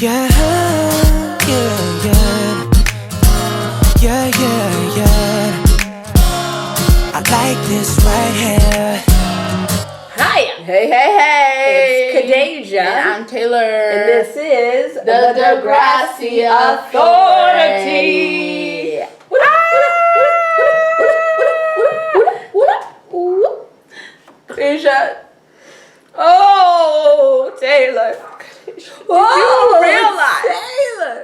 Yeah, yeah, yeah. Yeah, yeah, yeah. I like this right here. Hi. Hey, hey, hey. It's Khadijah. And I'm Taylor. And this is the Degrassi Authority. Khadijah. Oh, Taylor. Oh, you realize Taylor.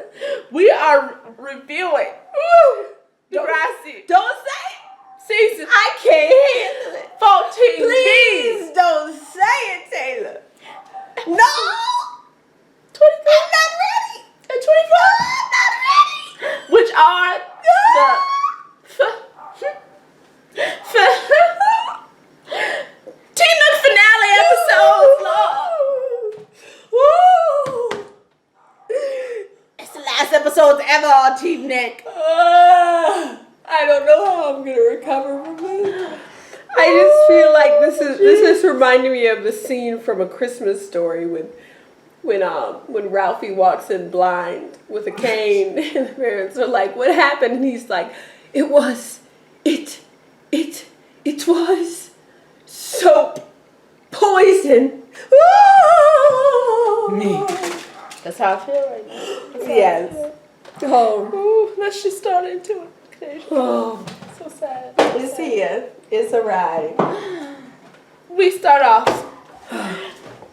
we are reviewing Degrassi. Don't say it. Season I can't handle it. 14B. Please don't say it, Taylor. No. 24. I'm not ready. And 24. I'm not ready. Which are Team Nook finale episodes, Lord. Woo. It's the last episode ever on Team Nick. I don't know how I'm gonna recover from this. I just feel like this is reminding me of the scene from A Christmas Story when Ralphie walks in blind with a cane and the parents are like, "What happened?" And he's like, it was soap poison. Me. That's how I feel right now. Yes. Oh. Ooh, let's just start into it. Okay. Oh. So sad. It's here. It's a ride. We start off,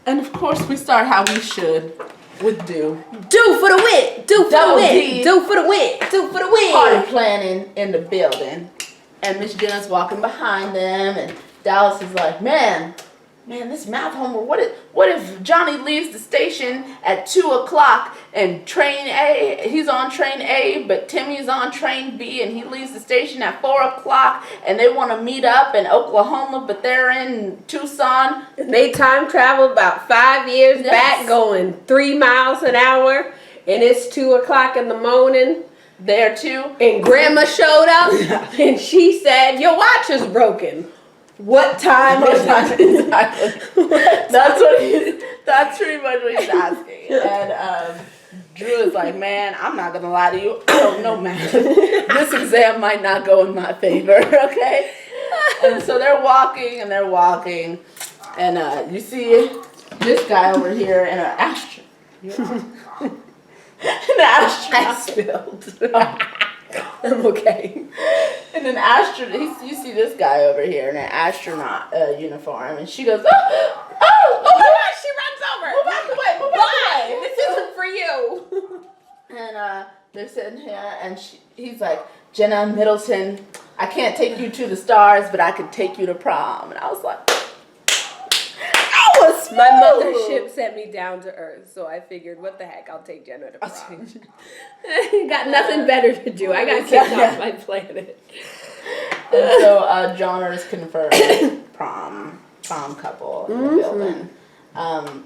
and of course we start how we should, with do. Do for the win. Do for the Double win. D. Do for the win. Do for the win. Party planning in the building, and Miss Jenna's walking behind them, and Dallas is like, man, this math homework. What if Johnny leaves the station at 2:00 and train A? He's on train A, but Timmy's on train B, and he leaves the station at 4:00, and they want to meet up in Oklahoma, but they're in Tucson. And they time traveled about 5 years Yes. back, going 3 miles an hour, and it's 2:00 in the morning. There too. And Grandma showed up, and she said, "Your watch is broken." What time is it? Exactly. That's pretty much what he's asking. And Drew is like, man, I'm not gonna lie to you. I don't know math. This exam might not go in my favor, okay? And so they're walking, and you see this guy over here in an astronaut. I spilled. I'm okay. In an astronaut, you see this guy over here in an astronaut uniform, and she goes, oh my gosh, she runs over. Move out the way, move out the way. This isn't for you. And they're sitting here, and he's like, Jenna Middleton, I can't take you to the stars, but I can take you to prom. And I was like, my mothership sent me down to earth, so I figured, what the heck, I'll take Jenna to prom. Got nothing better to do. I got kicked off my planet. And so Johners confirmed prom couple in the building.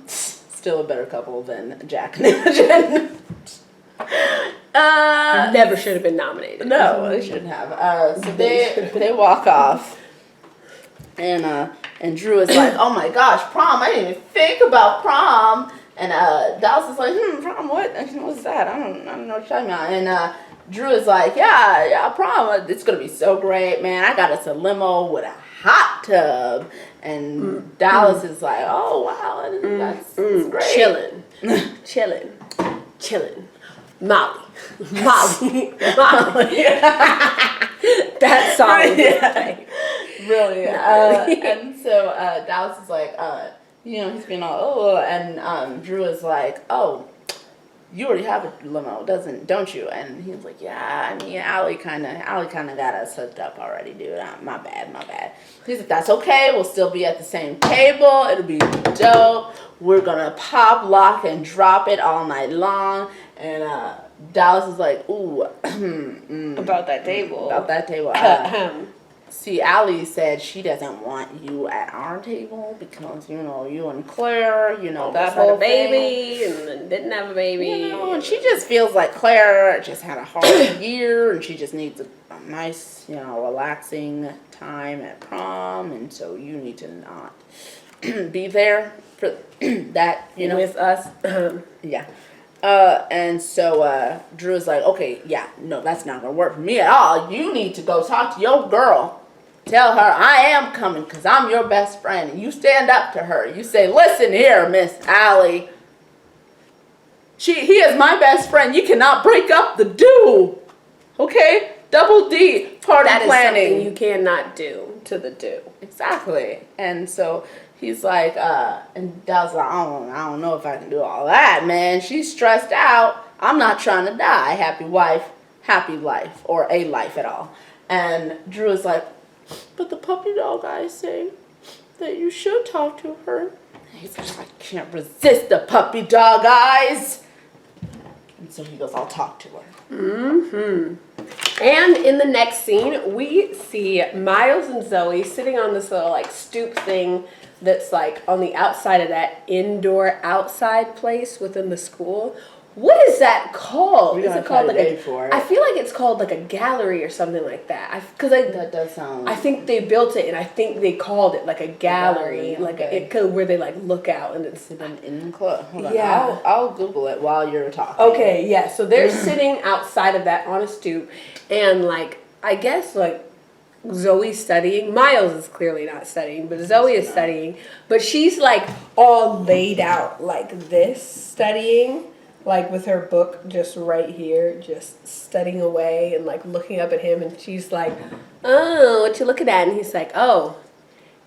Still a better couple than Jack and Imogen. Never should have been nominated. No, they shouldn't have. So they walk off, and Drew is like, oh my gosh, prom! I didn't even think about prom. And Dallas is like, prom? What? What's that? I don't know what you're talking about. And Drew is like, yeah, prom. It's gonna be so great, man. I got us a limo with a hot tub. And Dallas is like, oh wow, that's great. Chilling. Molly. That song was great. Really. And so Dallas is like, he's being all, and Drew is like, oh, you already have a limo, don't you? And he was like, yeah, I mean, Allie kind of got us hooked up already, dude. My bad. He's like, that's okay. We'll still be at the same table. It'll be dope. We're gonna pop, lock, and drop it all night long. And Dallas is like, ooh, About that table. See, Allie said she doesn't want you at our table because, you and Claire, that had whole a baby and then didn't have a baby. And she just feels like Claire just had a hard year and she just needs a nice, relaxing time at prom. And so you need to not be there for that, With us. Yeah. And so Drew is like, okay, yeah, no, that's not gonna work for me at all. You need to go talk to your girl. Tell her I am coming because I'm your best friend. And you stand up to her. You say, listen here, Miss Allie. He is my best friend. You cannot break up the do. Okay? Double D, party That is planning. something you cannot do to the do. Exactly. And so he's like, and Dal's like, I don't know if I can do all that, man. She's stressed out. I'm not trying to die. Happy wife, happy life, or a life at all. And Drew is like, but the puppy dog eyes say that you should talk to her. And he's like, I can't resist the puppy dog eyes. And so he goes, I'll talk to her. Mm-hmm. And in the next scene, we see Miles and Zoe sitting on this little like stoop thing that's like on the outside of that indoor outside place within the school. What is that called? Is it called like I feel like it's called like a gallery or something like that. That does sound. I think they built it, and I think they called it like a gallery, like where they like look out, and it's an enclosure. Hold on, yeah. I'll Google it while you're talking. Okay, yeah. So they're sitting outside of that on a stoop, and like I guess like Zoe's studying. Miles is clearly not studying, but Zoe is studying. But she's like all laid out like this, studying. Like with her book just right here, just studying away and like looking up at him, and she's like, oh, what you looking at? And he's like, oh,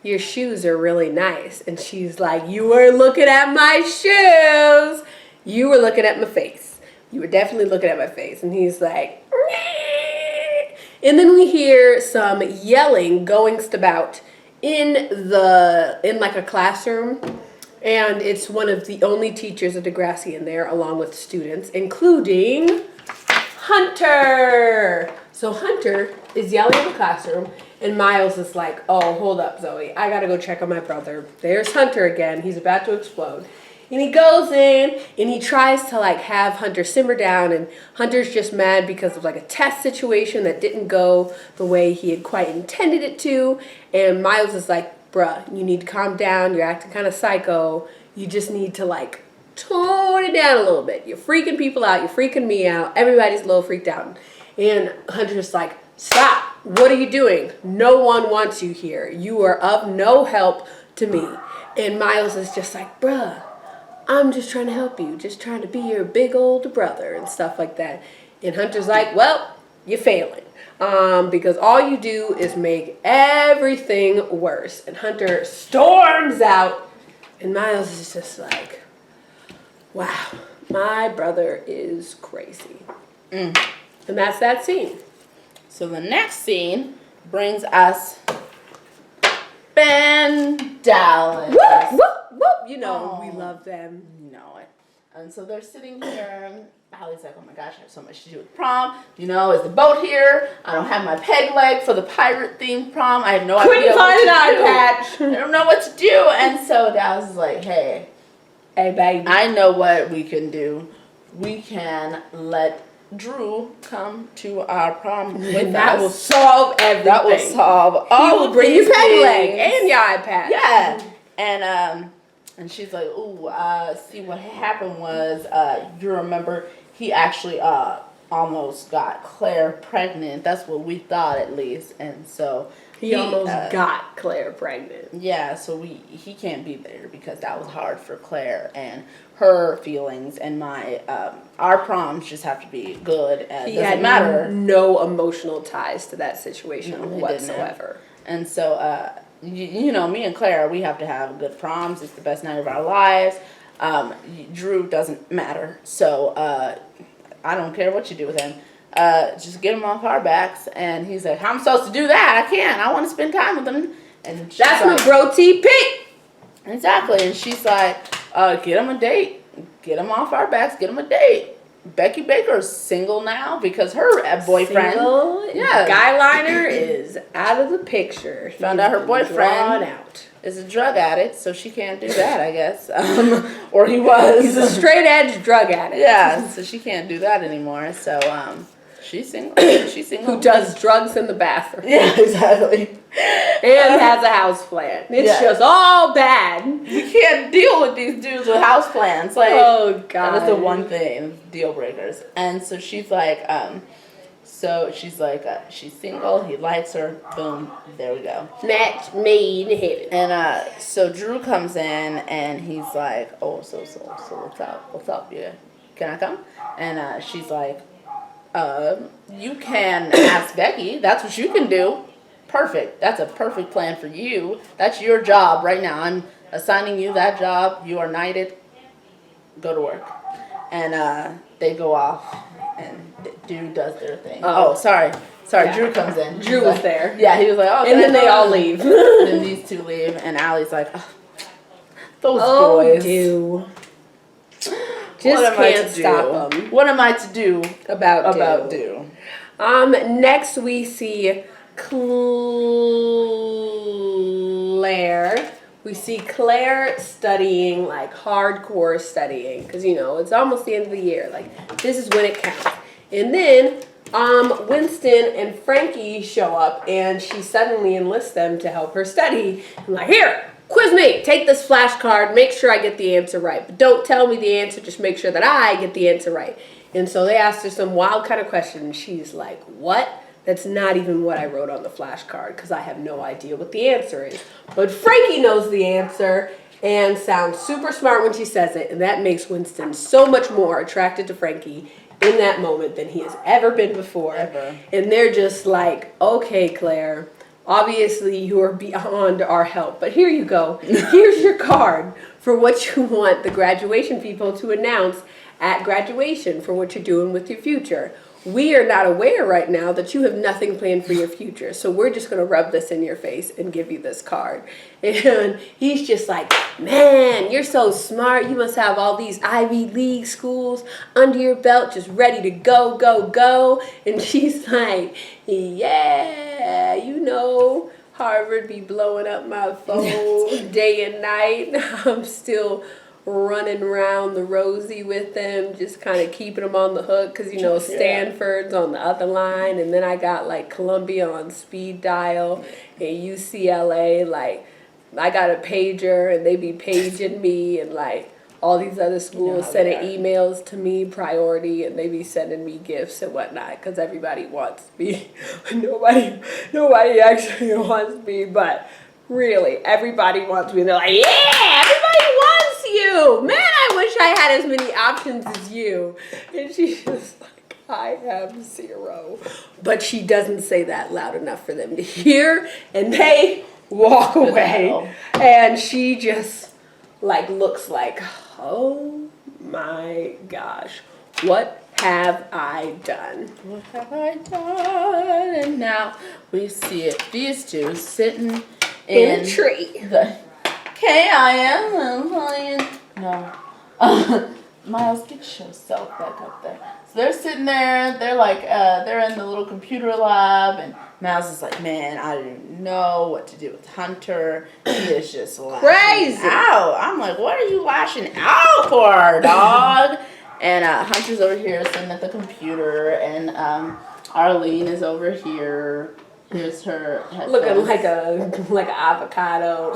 your shoes are really nice. And she's like, you were looking at my shoes. You were looking at my face. You were definitely looking at my face. And he's like, meh. And then we hear some yelling going about in like a classroom. And it's one of the only teachers of Degrassi in there, along with students, including Hunter. So Hunter is yelling in the classroom, and Miles is like, oh, hold up, Zoe. I gotta go check on my brother. There's Hunter again. He's about to explode. And he goes in, and he tries to, like, have Hunter simmer down, and Hunter's just mad because of, like, a test situation that didn't go the way he had quite intended it to. And Miles is like, bruh, you need to calm down. You're acting kind of psycho. You just need to, like, tone it down a little bit. You're freaking people out. You're freaking me out. Everybody's a little freaked out. And Hunter's like, stop. What are you doing? No one wants you here. You are of no help to me. And Miles is just like, bruh, I'm just trying to help you. Just trying to be your big old brother and stuff like that. And Hunter's like, well, you're failing. Because all you do is make everything worse. And Hunter storms out, and Miles is just like, wow, my brother is crazy. And that's that scene. So the next scene brings us Ben Dallas. Whoop, whoop, whoop. You know, we love them. You know it. And so they're sitting here. Allie's like, oh my gosh, I have so much to do with prom. You know, is the boat here? I don't have my peg leg for the pirate themed prom. I have no idea Couldn't find an eye patch. I don't know what to do. And so Dallas is like, hey, baby, I know what we can do. We can let Drew come to our prom with us. That will solve everything. That will solve all. He will bring you peg leg and your eye patch. Yeah. And she's like, ooh, see what happened was, you remember he actually almost got Claire pregnant. That's what we thought, at least. And so he almost got Claire pregnant. Yeah, so he can't be there because that was hard for Claire and her feelings, and our proms just have to be good. He had no emotional ties to that situation whatsoever. And so you know, me and Claire, we have to have good proms. It's the best night of our lives. Drew doesn't matter. So I don't care what you do with him. Just get him off our backs. And he's like, how am I supposed to do that? I can't. I want to spend time with him. And that's my bro TP. Exactly. And she's like, get him a date. Get him off our backs. Get him a date. Becky Baker's single now because her boyfriend, Guyliner is out of the picture. Found out her boyfriend is a drug addict, so she can't do that, I guess. Or he was. He's a straight edge drug addict. Yeah, so she can't do that anymore. So She's single. She's single. Who does drugs in the bathroom. Yeah, exactly. And has a house plan. It's just all bad. You can't deal with these dudes with house plans. Like, oh God, that is the one thing, deal breakers. And so she's like, she's single. He likes her. Boom, there we go. match made in heaven. And so Drew comes in and he's like, oh, so what's up? Yeah, can I come? And she's like, you can ask Becky. That's what you can do. Perfect. That's a perfect plan for you. That's your job right now. I'm assigning you that job. You are knighted. Go to work. And they go off, and Drew does their thing. Oh, sorry. Yeah. Drew comes in. Drew was there. Yeah, he was like, oh, and then they all leave. And then these two leave, and Allie's like, oh, those boys. Drew. Just can't stop them. What am I to do about Drew? Next we see Claire. We see Claire studying, like hardcore studying, because it's almost the end of the year. Like, this is when it counts. And then Winston and Frankie show up, and she suddenly enlists them to help her study. I'm like, here, quiz me. Take this flashcard. Make sure I get the answer right. But don't tell me the answer. Just make sure that I get the answer right. And so they asked her some wild kind of question, and she's like, what? That's not even what I wrote on the flashcard, because I have no idea what the answer is. But Frankie knows the answer and sounds super smart when she says it, and that makes Winston so much more attracted to Frankie in that moment than he has ever been before. Ever. And they're just like, okay, Claire, obviously you are beyond our help, but here you go. Here's your card for what you want the graduation people to announce at graduation for what you're doing with your future. We are not aware right now that you have nothing planned for your future, so we're just going to rub this in your face and give you this card. And he's just like, man, you're so smart. You must have all these Ivy League schools under your belt just ready to go, go, go. And she's like, yeah, Harvard be blowing up my phone day and night. I'm still running around the Rosie with them, just kind of keeping them on the hook, because Stanford's on the other line, and then I got like Columbia on speed dial, and UCLA, like I got a pager and they be paging me, and like all these other schools sending emails to me, priority, and they be sending me gifts and whatnot, because everybody wants me. nobody actually wants me, but really, everybody wants me. And they're like, yeah, everybody wants you. Man, I wish I had as many options as you. And she's just like, I have zero. But she doesn't say that loud enough for them to hear. And they walk away. And she just like looks like, oh my gosh, what have I done? What have I done? And now we see it. These two sitting in a tree. No. Miles, get yourself back up there. So they're sitting there. They're like, they're in the little computer lab, and Miles is like, man, I didn't know what to do with Hunter. He is just lashing out. I'm like, what are you lashing out for, dog? And Hunter's over here sitting at the computer, and Arlene is over here. Here's her headphones. Looking like an avocado.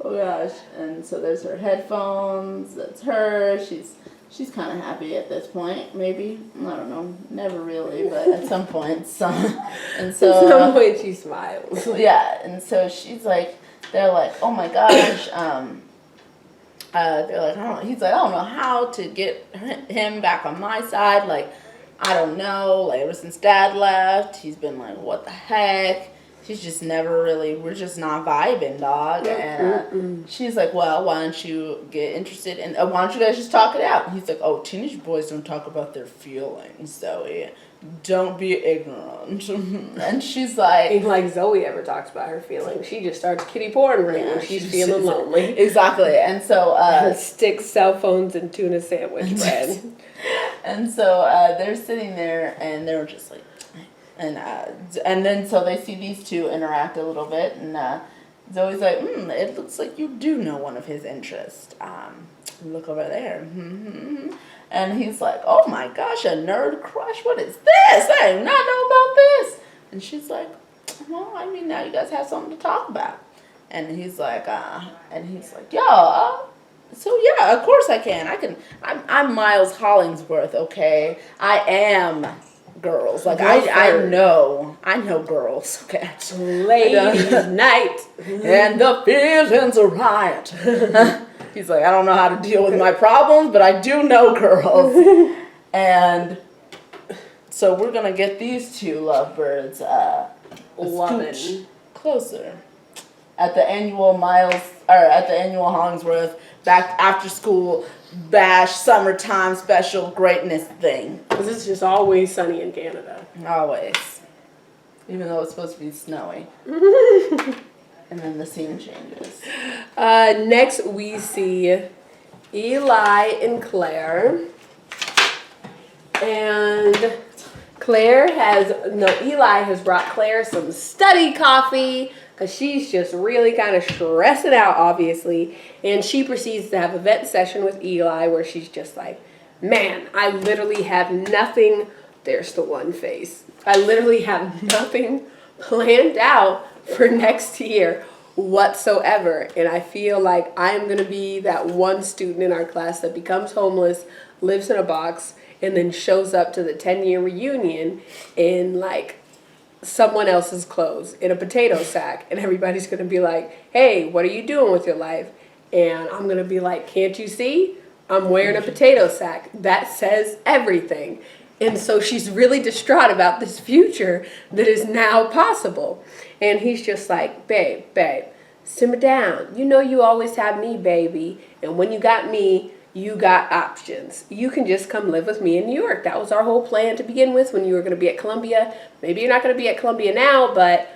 Oh gosh. And so there's her headphones. That's her. She's kind of happy at this point, maybe. I don't know. Never really, but at some point, at some point she smiles. Yeah, and so she's like, they're like, oh my gosh. They're like, I don't know. He's like, I don't know how to get him back on my side. Like, I don't know. Like, ever since Dad left, he's been like, what the heck? She's just never really, we're just not vibing, dog. And she's like, well, why don't you get interested in, why don't you guys just talk it out? And he's like, oh, teenage boys don't talk about their feelings, Zoe. Don't be ignorant. And she's like, ain't like Zoe ever talks about her feelings. She just starts kitty porn when she's feeling lonely. Exactly. And so sticks cell phones and tuna sandwich bread. And so they're sitting there, and they're just like, and then so they see these two interact a little bit, and Zoe's like, it looks like you do know one of his interests. Look over there. And he's like, oh my gosh, a nerd crush? What is this? I did not know about this. And she's like, well, I mean, now you guys have something to talk about. And he's like, yo, so yeah, of course I can. I'm Miles Hollingsworth, okay? I am girls. Like, I know girls, okay? Ladies night. And the feelings are right. He's like, I don't know how to deal with my problems, but I do know girls. And so we're going to get these two lovebirds scooch closer at the annual Hollingsworth back after school bash summertime special greatness thing. Because it's just always sunny in Canada. Always. Even though it's supposed to be snowy. And then the scene changes. Next we see Eli and Claire. And Eli has brought Claire some study coffee because she's just really kind of stressing out, obviously. And she proceeds to have a vent session with Eli where she's just like, man, I literally have nothing. There's the one face. I literally have nothing planned out for next year whatsoever. And I feel like I'm going to be that one student in our class that becomes homeless, lives in a box, and then shows up to the 10-year reunion in like someone else's clothes in a potato sack. And everybody's going to be like, hey, what are you doing with your life? And I'm going to be like, can't you see? I'm wearing a potato sack. That says everything. And so she's really distraught about this future that is now possible. And he's just like, babe, simmer down. You know you always have me, baby. And when you got me, you got options. You can just come live with me in New York. That was our whole plan to begin with when you were going to be at Columbia. Maybe you're not going to be at Columbia now, but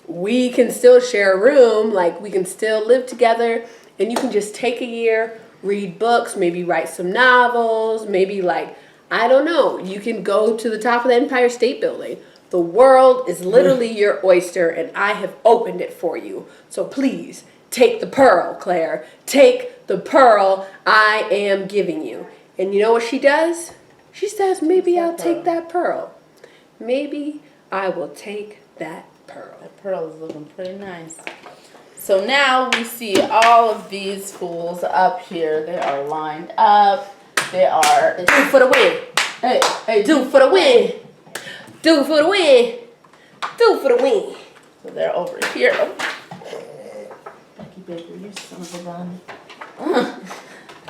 we can still share a room. Like, we can still live together. And you can just take a year, read books, maybe write some novels, maybe like, I don't know, you can go to the top of the Empire State Building. The world is literally your oyster, and I have opened it for you. So please, take the pearl, Claire. Take the pearl I am giving you. And you know what she does? She says, maybe I'll take that pearl. Maybe I will take that pearl. That pearl is looking pretty nice. So now we see all of these fools up here. They are lined up. They are... Do for the win. Hey, do for the win. Do for the win. Do for the win. So they're over here. Oh. Becky Baker, you son of a gun.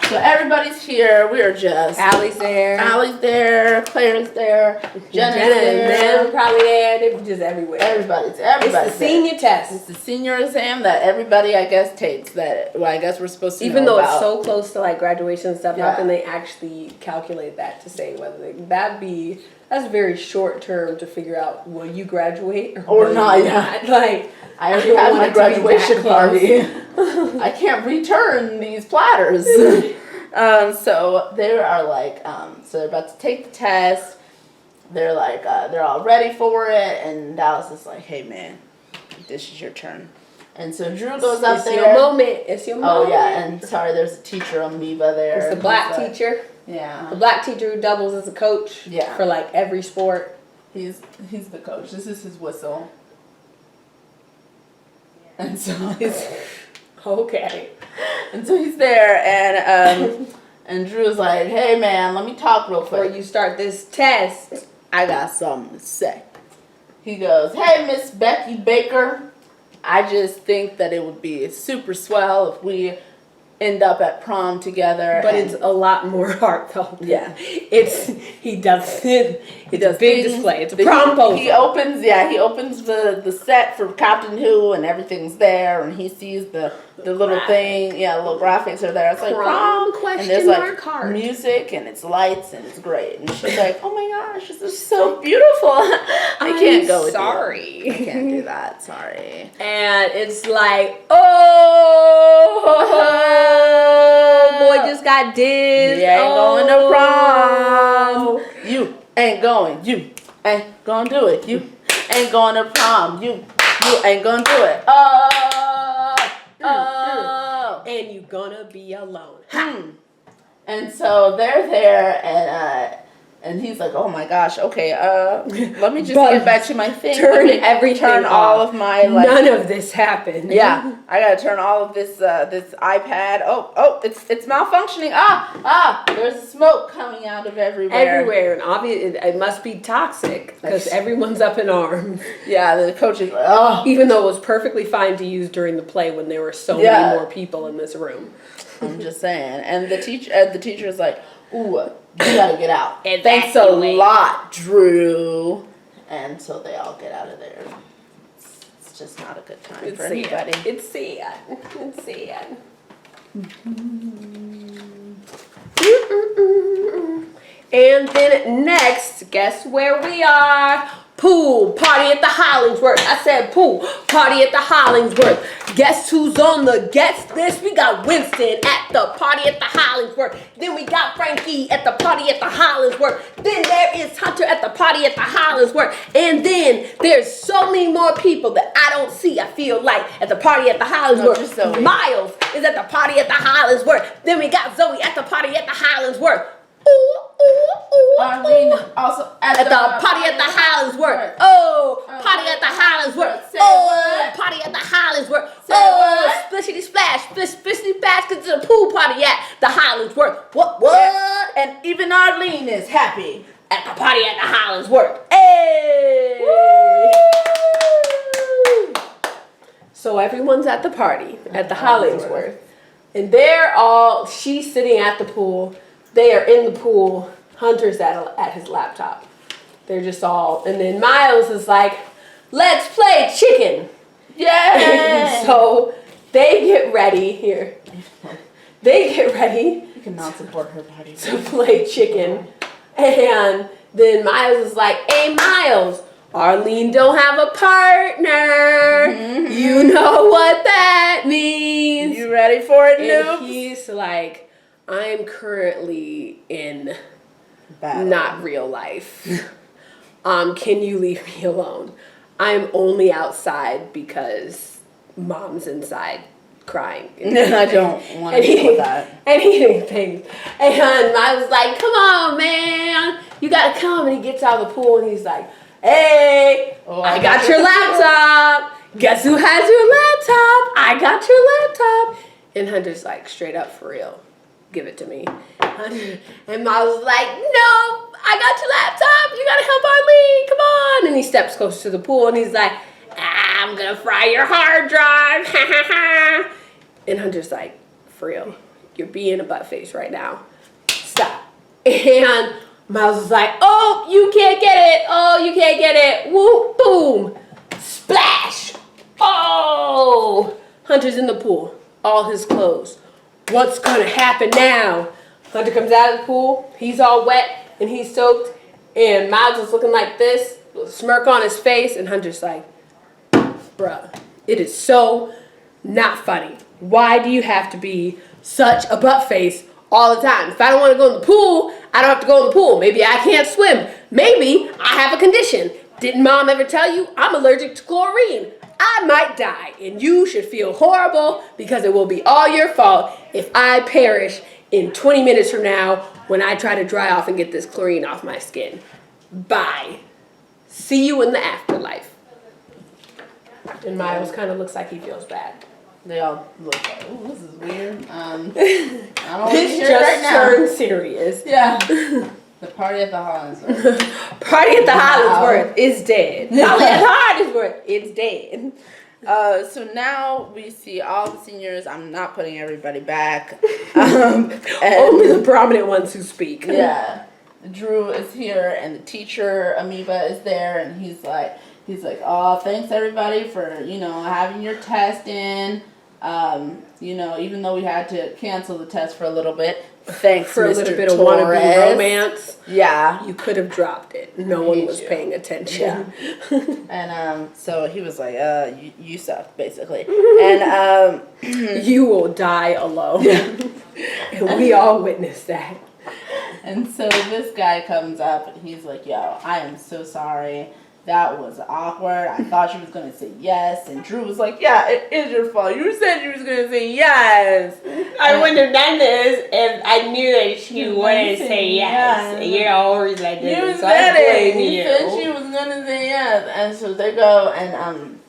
So everybody's here. We are just... Allie's there. Claire's there. Jenna's and there. them probably there. They're just everywhere. Everybody's It's the senior test. It's the senior exam that everybody, I guess, takes. That, well, I guess we're supposed to Even know though about. it's so close to like graduation and stuff, Yeah. how can they actually calculate that to say whether that's very short term to figure out will you graduate or will not? you Yeah. not? Like, I already had my graduation party. I can't return these platters. So they are like, so they're about to take the test. They're like, they're all ready for it. And Dallas is like, hey man, this is your turn. And so Drew goes up there. It's your moment. It's your moment. Oh yeah, and sorry, there's a teacher amoeba there. It's the black teacher. Yeah. The black teacher who doubles as a coach. Yeah. For like every sport. He's the coach. This is his whistle. And so he's okay. And so he's there, and Drew's like, hey man, let me talk real quick. Before you start this test, I got something to say. He goes, hey Miss Becky Baker, I just think that it would be super swell if we end up at prom together. But it's a lot more heartfelt. Yeah. He does big things, display. It's a prom poster. He opens the set for Captain Who, and everything's there, and he sees the little thing, little graphics are there. It's like prom question and there's like mark heart. music and it's lights and it's great. And she's like, oh my gosh, this is so beautiful. I can't go with sorry. you. I can't do that. Sorry. And it's like, boy just got dissed. You ain't going to prom. You ain't going. You ain't gonna do it. You ain't going to prom. You ain't gonna do it. Oh. And you're gonna be alone. And so they're there, and he's like, oh my gosh, okay, let me just get back to my thing. Turn all of my, like, none of this happened. Yeah, I gotta turn all of this this iPad. Oh, it's malfunctioning. There's smoke coming out of everywhere. And obviously it must be toxic because everyone's up in arms. Yeah, the coach is like, oh. Even though it was perfectly fine to use during the play when there were so many more people in this room. I'm just saying. And the teacher is like, ooh, you gotta get out. Thanks a lot, Drew. And so they all get out of there. It's just not a good time for anybody. It's sad. It's sad. And then next, guess where we are? Pool party at the Hollingsworth. I said pool party at the Hollingsworth. Guess who's on the guest list? We got Winston at the party at the Hollingsworth. Then we got Frankie at the party at the Hollingsworth. Then there is Hunter at the party at the Hollingsworth. And then there's so many more people that I don't see, I feel like, at the party at the Hollingsworth. No, Miles is at the party at the Hollingsworth. Then we got Zoe at the party at the Hollingsworth. Arlene also at the party at the Hollingsworth. Oh, party at the Hollingsworth. Oh, party at the Hollingsworth. Oh, splishity splash, splishity splash, because it's a pool party at the Hollingsworth. What? And even Arlene is happy at the party at the Hollingsworth. Hey! Woo! So everyone's at the party at the Hollingsworth. And she's sitting at the pool. They are in the pool. Hunter's at his laptop. They're just all, and then Miles is like, let's play chicken. Yay! So they get ready here. They get ready. You cannot support her body to play chicken. And then Miles is like, hey Miles, Arlene don't have a partner. Mm-hmm. You know what that means. You ready for it, noob? And he's like, I'm currently in battle. Not real life. Can you leave me alone? I'm only outside because mom's inside crying. I don't want to deal with that. And eating things. And I was like, come on, man. You got to come. And he gets out of the pool and he's like, hey, I got your laptop. Guess who has your laptop? I got your laptop. And Hunter's like, straight up for real. Give it to me. And Miles was like, no, I got your laptop. You gotta help Arlene. Come on. And he steps close to the pool and he's like, I'm gonna fry your hard drive. And Hunter's like, for real, you're being a butt face right now. Stop. And Miles was like, oh, you can't get it. Oh, you can't get it. Whoop, boom. Splash. Oh. Hunter's in the pool. All his clothes. What's gonna happen now? Hunter comes out of the pool. He's all wet and he's soaked. And Miles is looking like this, with a smirk on his face. And Hunter's like, bruh, it is so not funny. Why do you have to be such a butt face all the time? If I don't want to go in the pool, I don't have to go in the pool. Maybe I can't swim. Maybe I have a condition. Didn't mom ever tell you I'm allergic to chlorine? I might die, and you should feel horrible because it will be all your fault if I perish in 20 minutes from now when I try to dry off and get this chlorine off my skin. Bye. See you in the afterlife. And Miles kind of looks like he feels bad. They all look like, ooh, this is weird. I don't this just turned serious. Yeah. The party at the Hollingsworth. Party at the Hollingsworth is dead. Party at the Hollingsworth is dead. So now we see all the seniors. I'm not putting everybody back. Only the prominent ones who speak. Yeah. Drew is here and the teacher, Amoeba, is there, and he's like, oh, thanks everybody for, having your test in. Even though we had to cancel the test for a little bit. Thanks for Mr. a little bit Torres. Of wannabe romance. Yeah. You could have dropped it. No one was paying attention. Yeah. And so he was like, you suck, basically. And you will die alone. Yeah. And we all witnessed that. And so this guy comes up and he's like, yo, I am so sorry that was awkward. I thought she was going to say yes. And Drew was like, yeah, it is your fault. You said you was going to say yes. I wouldn't have done this if I knew that she wouldn't say yes. yes. You're always like this. You so said I it. blame You said she was going to say yes. And so they go and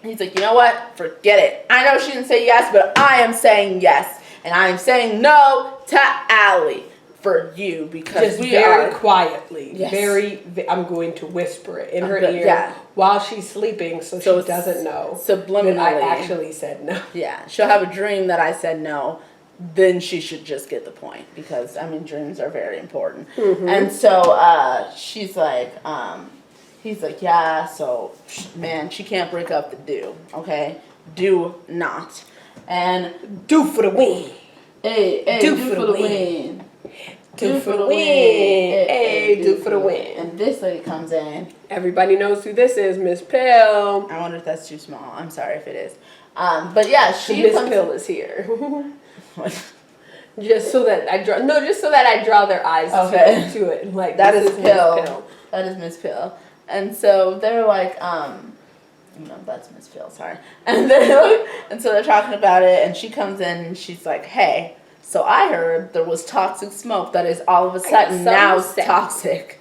he's like, you know what? Forget it. I know she didn't say yes, but I am saying yes. And I am saying no to Allie. For you, because just we very are quietly, yes. I'm going to whisper it in her ear while she's sleeping, so she doesn't know subliminally. That I actually said no. Yeah, she'll have a dream that I said no. Then she should just get the point, because I mean dreams are very important. Mm-hmm. And so she's like, he's like, yeah. So man, she can't break up the do. Okay, do not, and do for the win. Hey, do for the win. Do for the win. Hey, do for the win. And this lady comes in. Everybody knows who this is, Miss Pill. I wonder if that's too small. I'm sorry if it is. But yeah, Miss Pill is here. Just so that I draw their eyes to it. Like that is Pill. That is Miss Pill. And so they're like, no, that's Miss Pill, sorry. And so they're talking about it, and she comes in and she's like, hey, so I heard there was toxic smoke that is all of a sudden now toxic.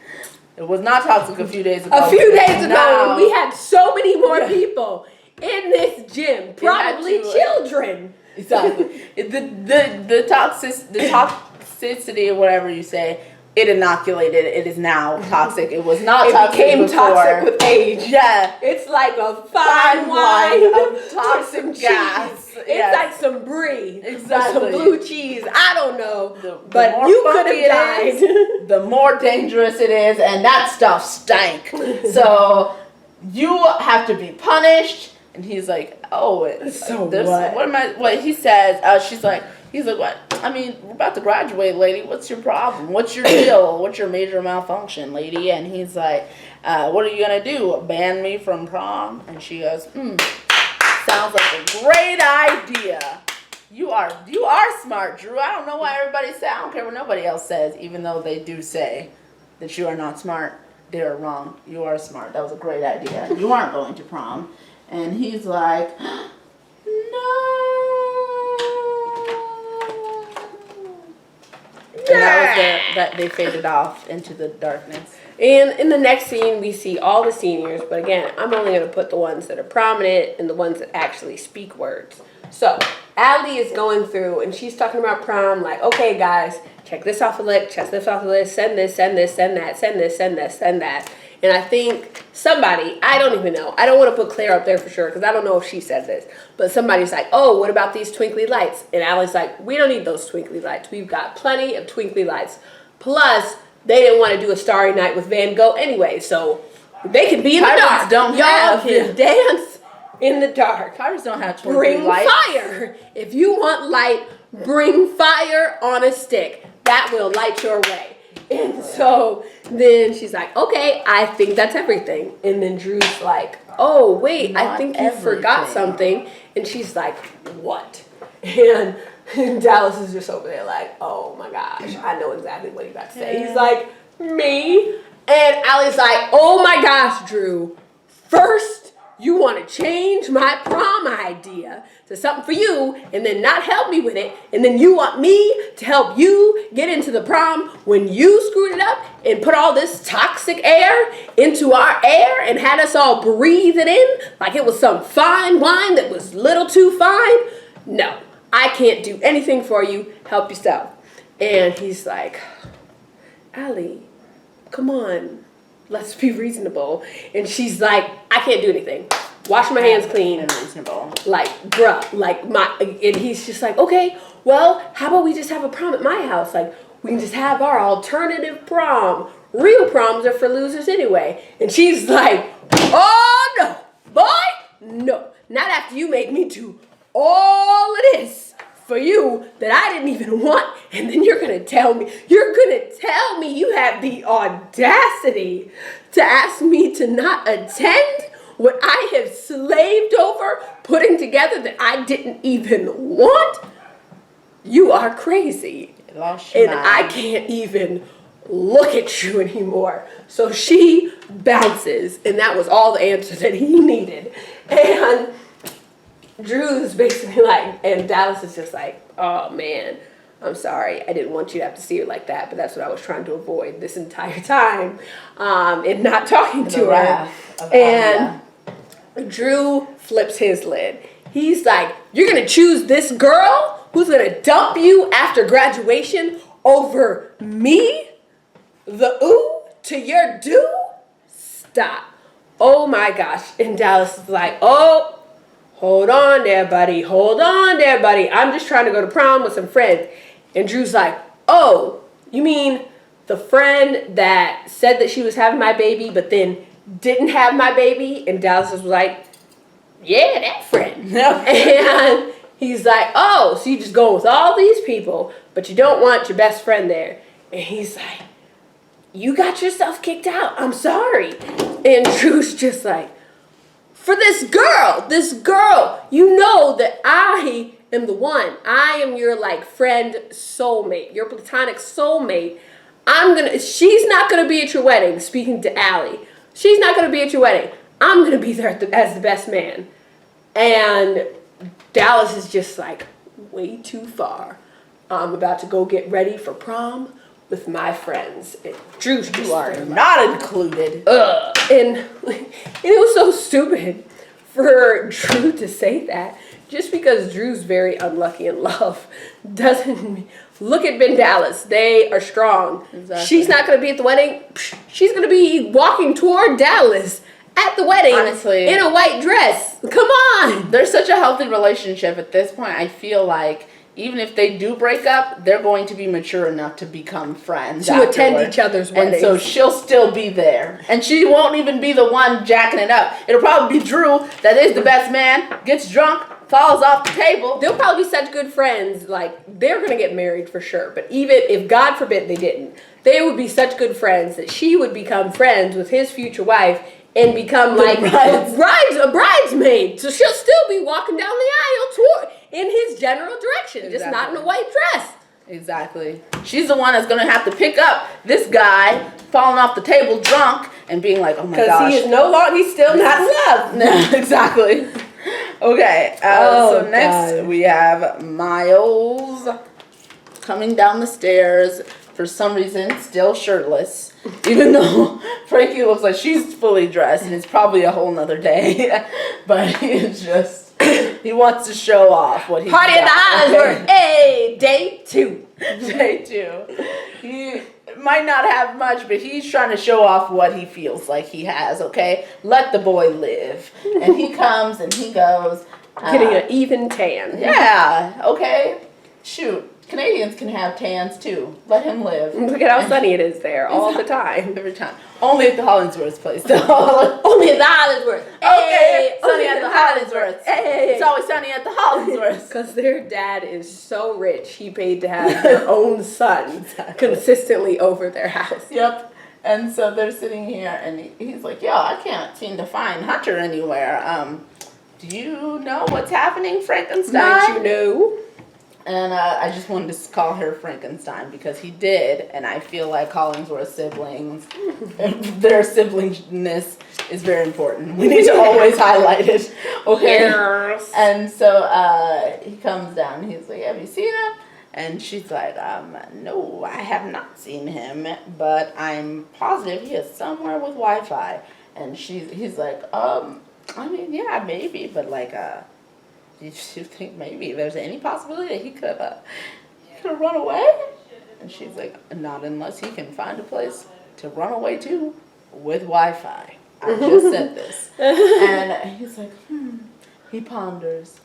It was not toxic a few days ago. A few days ago, when we had so many more people in this gym, probably children. Exactly. the toxicity or whatever you say, it inoculated. It is now toxic. It was not toxic became before. Toxic with age. Yeah. It's like a fine wine of toxic gas. It's like some brie. Exactly. Some blue cheese. I don't know. But you could have died. The more dangerous it is, and that stuff stank. So you have to be punished. And he's like, oh, so what he says, he's like, what? I mean, we're about to graduate, lady. What's your problem? What's your deal? What's your major malfunction, lady? And he's like, what are you going to do? Ban me from prom? And she goes, sounds like a great idea. You are smart, Drew. I don't know why everybody says, I don't care what nobody else says, even though they do say that you are not smart. They are wrong. You are smart. That was a great idea. You aren't going to prom. And he's like, no. And that they faded off into the darkness. And in the next scene, we see all the seniors. But again, I'm only going to put the ones that are prominent and the ones that actually speak words. So Allie is going through and she's talking about prom. Like, okay, guys, check this off the list. Check this off the list. Send this, send this, send that. Send this, send this, send that. And I think somebody, I don't even know. I don't want to put Claire up there for sure because I don't know if she said this. But somebody's like, oh, what about these twinkly lights? And Allie's like, we don't need those twinkly lights. We've got plenty of twinkly lights. Plus, they didn't want to do a starry night with Van Gogh anyway. So they can be in the dark. Y'all can dance in the dark. Pirates don't have twinkly lights. Bring fire. If you want light, bring fire on a stick. That will light your way. And so then she's like, okay, I think that's everything. And then Drew's like, oh, wait, I think you forgot something. And she's like, what? And Dallas is just over there like, oh my gosh, I know exactly what he's about to say. He's like, me? And Allie's like, oh my gosh, Drew, first you want to change my prom idea to something for you and then not help me with it. And then you want me to help you get into the prom when you screwed it up and put all this toxic air into our air and had us all breathe it in like it was some fine wine that was little too fine. No, I can't do anything for you. Help yourself. And he's like, Allie, come on. Let's be reasonable. And she's like, I can't do anything. Wash my hands clean. Unreasonable. Like, bruh, and he's just like, okay, well, how about we just have a prom at my house? Like, we can just have our alternative prom. Real proms are for losers anyway. And she's like, oh no, boy, no. Not after you made me do all of this for you that I didn't even want, and then you're gonna tell me you have the audacity to ask me to not attend what I have slaved over putting together that I didn't even want. You are crazy. Lost your mind. I can't even look at Drew anymore. So she bounces, and that was all the answer that he needed. And Drew's basically like, and Dallas is just like, oh man, I'm sorry. I didn't want you to have to see her like that, but that's what I was trying to avoid this entire time, and not talking to her. And Drew flips his lid. He's like, you're going to choose this girl who's going to dump you after graduation over me? The ooh to your do? Stop. Oh my gosh. And Dallas is like, oh, hold on there, buddy. Hold on there, buddy. I'm just trying to go to prom with some friends. And Drew's like, oh, you mean the friend that said that she was having my baby, but then didn't have my baby? And Dallas was like, yeah, that friend. And he's like, oh, so you just go with all these people, but you don't want your best friend there. And he's like, you got yourself kicked out. I'm sorry. And Drew's just like, for this girl, you know that I am the one. I am your like friend soulmate, your platonic soulmate. She's not gonna be at your wedding, speaking to Allie. She's not gonna be at your wedding. I'm gonna be there as the best man. And Dallas is just like, way too far. I'm about to go get ready for prom with my friends. And Drew's just You are not included. And it was so stupid for Drew to say that. Just because Drew's very unlucky in love doesn't look at Ben Dallas. They are strong. Exactly. She's not going to be at the wedding. She's going to be walking toward Dallas at the wedding. Honestly, in a white dress. Come on. There's such a healthy relationship at this point. I feel like even if they do break up, they're going to be mature enough to become friends. To attend each other's weddings. And so she'll still be there. And she won't even be the one jacking it up. It'll probably be Drew that is the best man, gets drunk, falls off the table. They'll probably be such good friends. Like, they're going to get married for sure. But even if, God forbid, they didn't, they would be such good friends that she would become friends with his future wife and become like a bridesmaid. So she'll still be walking down the aisle in his general direction, just not in a white dress. Exactly. She's the one that's going to have to pick up this guy falling off the table drunk and being like, oh my gosh. Because he's still not in love. No, exactly. Okay, so next we have Miles coming down the stairs, for some reason still shirtless, even though Frankie looks like she's fully dressed and it's probably a whole nother day. But he wants to show off what he's got. Party at the Hollingsworth. Hey, day two. Day two. He might not have much, but he's trying to show off what he feels like he has, okay? Let the boy live. And he comes and he goes. Getting an even tan. Yeah, okay. Shoot. Canadians can have tans too. Let him live. Look at how sunny it is there all the time. Every time. Only at the Hollingsworth place though. Only at the Hollingsworth. Okay. Hey, Sunny at the Hollingsworth. Hey. It's always sunny at the Hollingsworth. Because their dad is so rich, he paid to have their own son consistently over their house. Yep. And so they're sitting here and he's like, yo, I can't seem to find Hunter anywhere. Do you know what's happening, Frankenstein? Might you know? And I just wanted to call her Frankenstein because he did, and I feel like Hollingsworth siblings, their siblingness is very important. We need to always highlight it, okay? Yes. And so he comes down, he's like, have you seen him? And she's like, no, I have not seen him, but I'm positive he is somewhere with Wi-Fi. And he's like, I mean, yeah, maybe, but like, do you think maybe there's any possibility that he could have run away? And she's like, not unless he can find a place to run away to with Wi-Fi. I just said this. And he's like, He ponders,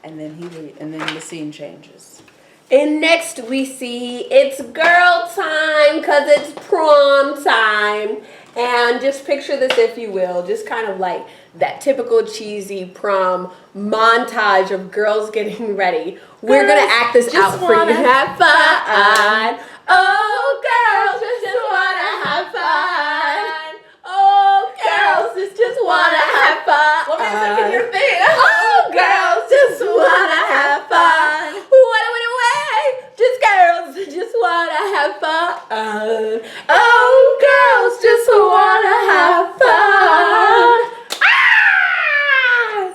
and then the scene changes. And next we see it's girl time because it's prom time. And just picture this, if you will, just kind of like that typical cheesy prom montage of girls getting ready. We're going to act this out for you. Have fun. Oh, girls just want to have fun. Oh, girls just want to have fun. Let me look at your thing. Oh, girls just want to have fun. What away. Just girls just want to have fun. fun. Oh, girls just wanna have fun. Ah!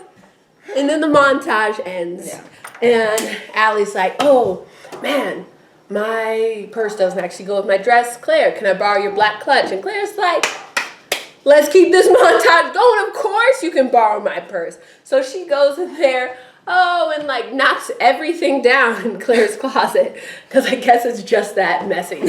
And then the montage ends. Yeah. And Allie's like, oh, man, my purse doesn't actually go with my dress. Claire, can I borrow your black clutch? And Claire's like, let's keep this montage going. Of course you can borrow my purse. So she goes in there, and like knocks everything down in Claire's closet, because I guess it's just that messy.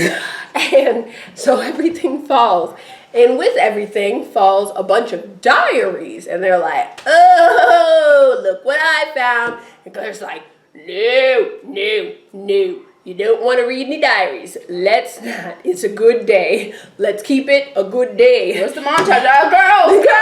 And so everything falls. And with everything falls a bunch of diaries. And they're like, oh, look what I found. And Claire's like, no. You don't want to read any diaries. Let's not. It's a good day. Let's keep it a good day. Where's the montage? Girls, just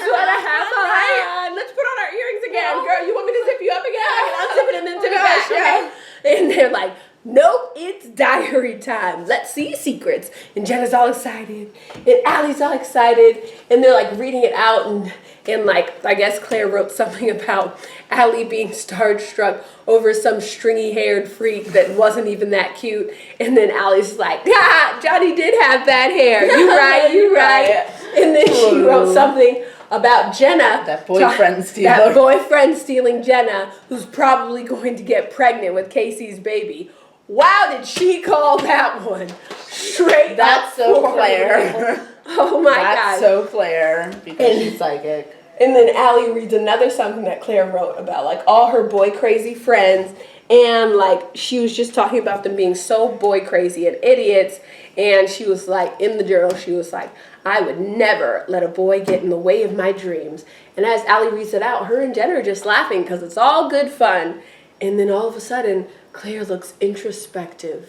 want to have fun. Let's put on our earrings again. Girl, you want me to zip you up again? I can unzip it and then zip it back. Okay? And they're like, nope, it's diary time. Let's see secrets. And Jenna's all excited. And Allie's all excited. And they're like reading it out. And like, I guess Claire wrote something about Allie being starstruck over some stringy-haired freak that wasn't even that cute. And then Allie's like, Johnny did have bad hair. You right. And then she wrote something about Jenna. That boyfriend stealing Jenna, who's probably going to get pregnant with Casey's baby. Wow, did she call that one? Straight That's up so horrible. Claire. Oh my God. That's so Claire, because she's psychic. And then Allie reads another something that Claire wrote about like all her boy crazy friends, and like she was just talking about them being so boy crazy and idiots. And she was like, in the journal, she was like, I would never let a boy get in the way of my dreams. And as Allie reads it out, her and Jenna are just laughing because it's all good fun. And then all of a sudden, Claire looks introspective.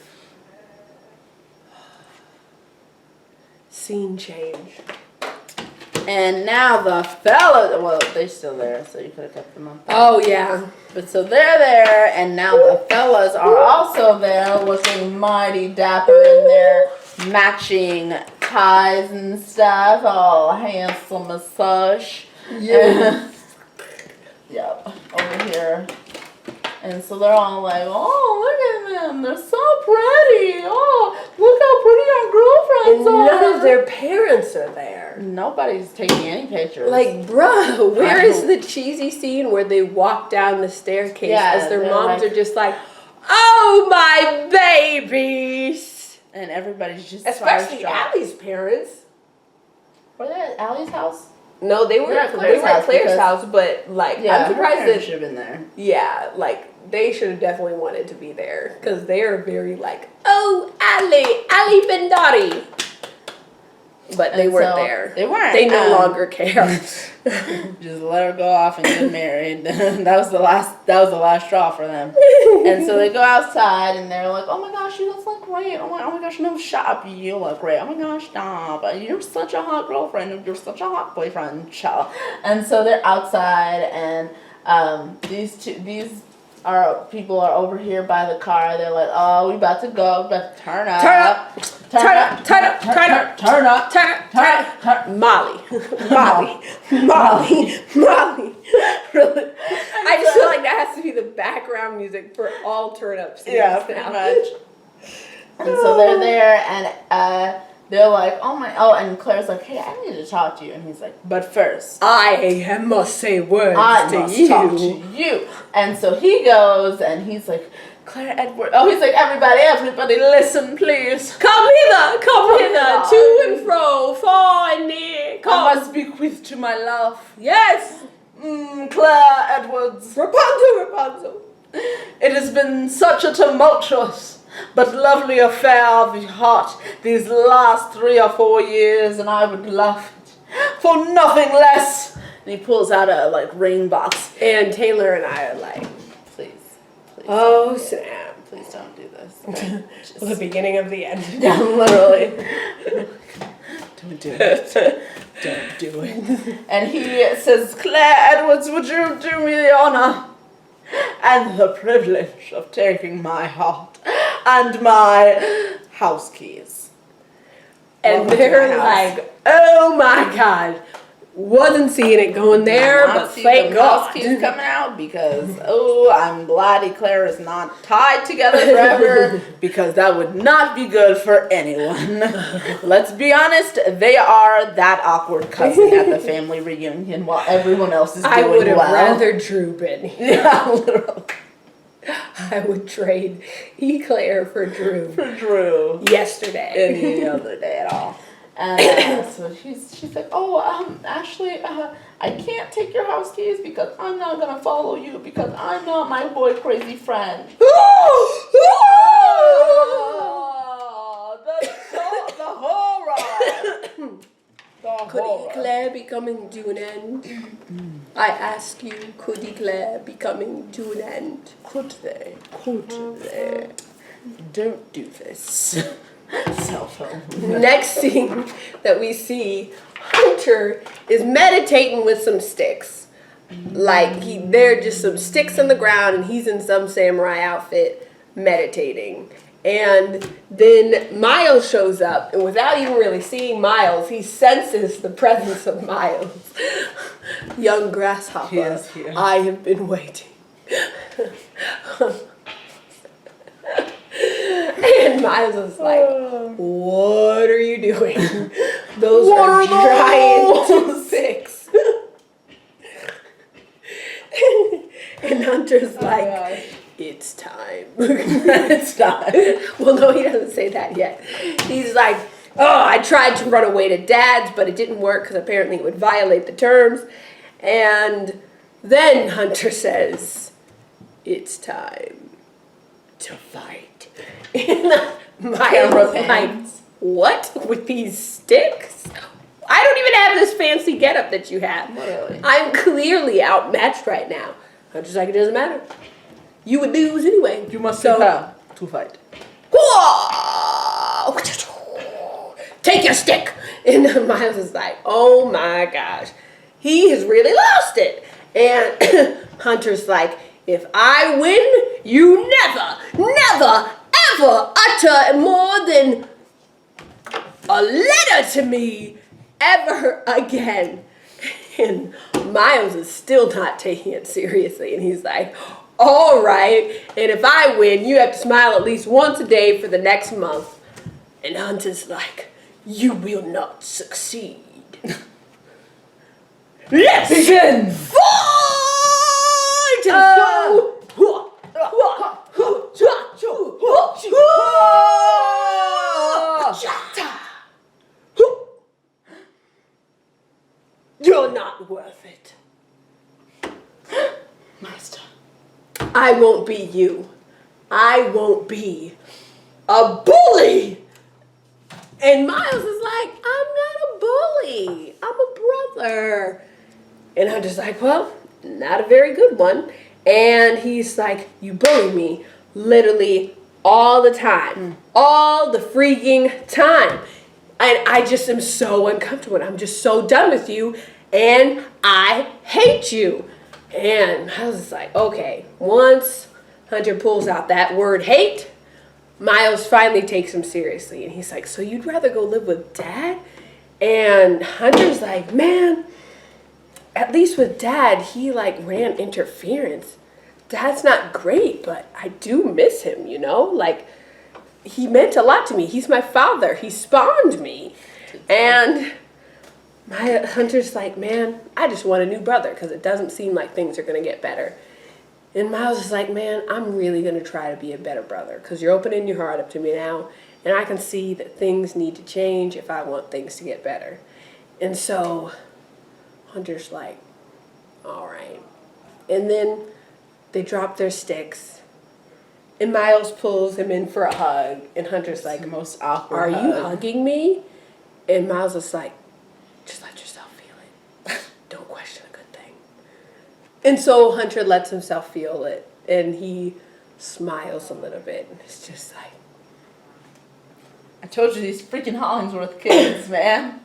Scene change. And now the fellas, well, they're still there, so you could have kept them on. Oh, yeah. But so they're there, and now the fellas are also there, looking mighty dapper in their matching ties and stuff, all handsome as such. Yeah. Yep, over here. And so they're all like, oh, look at them. They're so pretty. Oh, look how pretty our girlfriends And are. none of their parents are there. Nobody's taking any pictures. Like, bruh, where is the cheesy scene where they walk down the staircase as their moms are just like, oh, my babies. And everybody's just Especially starstruck. Allie's parents. Were they at Allie's house? No, they were at Claire's house, but like, Yeah, I'm surprised that should have been there. Yeah, like they should have definitely wanted to be there because they are very like, oh, Ali Bendari. But they weren't there. They weren't. They no longer care. Just let her go off and get married. that was the last straw for them. And so they go outside and they're like, oh my gosh, you look great. Oh my gosh, no, shut up. You look great. Oh my gosh, stop. You're such a hot girlfriend. You're such a hot boyfriend. Chill. And so they're outside, and these people are over here by the car. They're like, oh, we about to go. We about to turn up. Molly. Really? I just feel like that has to be the background music for all turn-up scenes. Yeah, pretty much. And so they're there, and they're like, and Claire's like, hey, I need to talk to you. And he's like, but first, I must say words I to must you. talk to you. And so he goes, and he's like, Claire Edward. Oh, he's like, everybody, listen, please. Come hither, to and fro, far and near. Come. I must bequeath to my love. Yes. Claire Edwards. Rapunzel. It has been such a tumultuous but lovely affair of the heart these last 3 or 4 years, and I would love it for nothing less. And he pulls out a ring box, and Taylor and I are like, please. Oh snap! Please don't do this. The beginning of the end. Yeah, literally. Don't do it. Don't do it. And he says, Claire Edwards, would you do me the honor and the privilege of taking my heart and my house keys? And they're like, oh my God, Wasn't seeing it going there, but thank God. Keeps coming out because I'm glad Eclair is not tied together forever because that would not be good for anyone. Let's be honest, they are that awkward cousin at the family reunion while everyone else is doing well. I would have rather Drew been. Yeah, literally. I would trade Eclair for Drew. Yesterday. Any other day at all. And so she's like, Ashley, I can't take your house keys because I'm not gonna follow you because I'm not my boy crazy friend. The horror. Could Eclair be coming to an end? I ask you, could Eclair be coming to an end? Could they? Could they? Don't do this. Cell phone. Next thing that we see, Hunter is meditating with some sticks. Like they're just some sticks on the ground and he's in some samurai outfit meditating. And then Miles shows up, and without even really seeing Miles, he senses the presence of Miles. Young grasshopper, he is here. I have been waiting. And Miles is like, what are you doing? Those are giant sticks. And Hunter's like, it's time. It's time. Well, no, he doesn't say that yet. He's like, I tried to run away to Dad's, but it didn't work because apparently it would violate the terms. And then Hunter says, it's time to fight. And Miles is like, what? With these sticks? I don't even have this fancy getup that you have. Literally. I'm clearly outmatched right now. Hunter's like, it doesn't matter. You would lose anyway. You must prepare to fight. Take your stick. And Miles is like, oh my gosh. He has really lost it. And Hunter's like, if I win, you never, ever utter more than a letter to me ever again. And Miles is still not taking it seriously. And he's like, all right. And if I win, you have to smile at least once a day for the next month. And Hunter's like, you will not succeed. Let's begin. Fight! You're not worth it. Master. I won't be you. I won't be a bully. And Miles is like, I'm not a bully. I'm a brother. And I'm just like, well, not a very good one. And he's like, you bully me literally all the time. All the freaking time. And I just am so uncomfortable. I'm just so done with you. And I hate you. And I was just like, okay. Once Hunter pulls out that word hate, Miles finally takes him seriously. And he's like, so you'd rather go live with Dad? And Hunter's like, man, at least with Dad, he like ran interference. Dad's not great, but I do miss him, you know? Like, he meant a lot to me. He's my father. He spawned me. And my Hunter's like, man, I just want a new brother because it doesn't seem like things are going to get better. And Miles is like, man, I'm really going to try to be a better brother because you're opening your heart up to me now. And I can see that things need to change if I want things to get better. And so Hunter's like, all right. And then they drop their sticks. And Miles pulls him in for a hug. And Hunter's like, the most awkward are hug. you hugging me? And Miles is like, just let yourself feel it. Don't question a good thing. And so Hunter lets himself feel it. And he smiles a little bit. And it's just like, I told you these freaking Hollingsworth kids, man.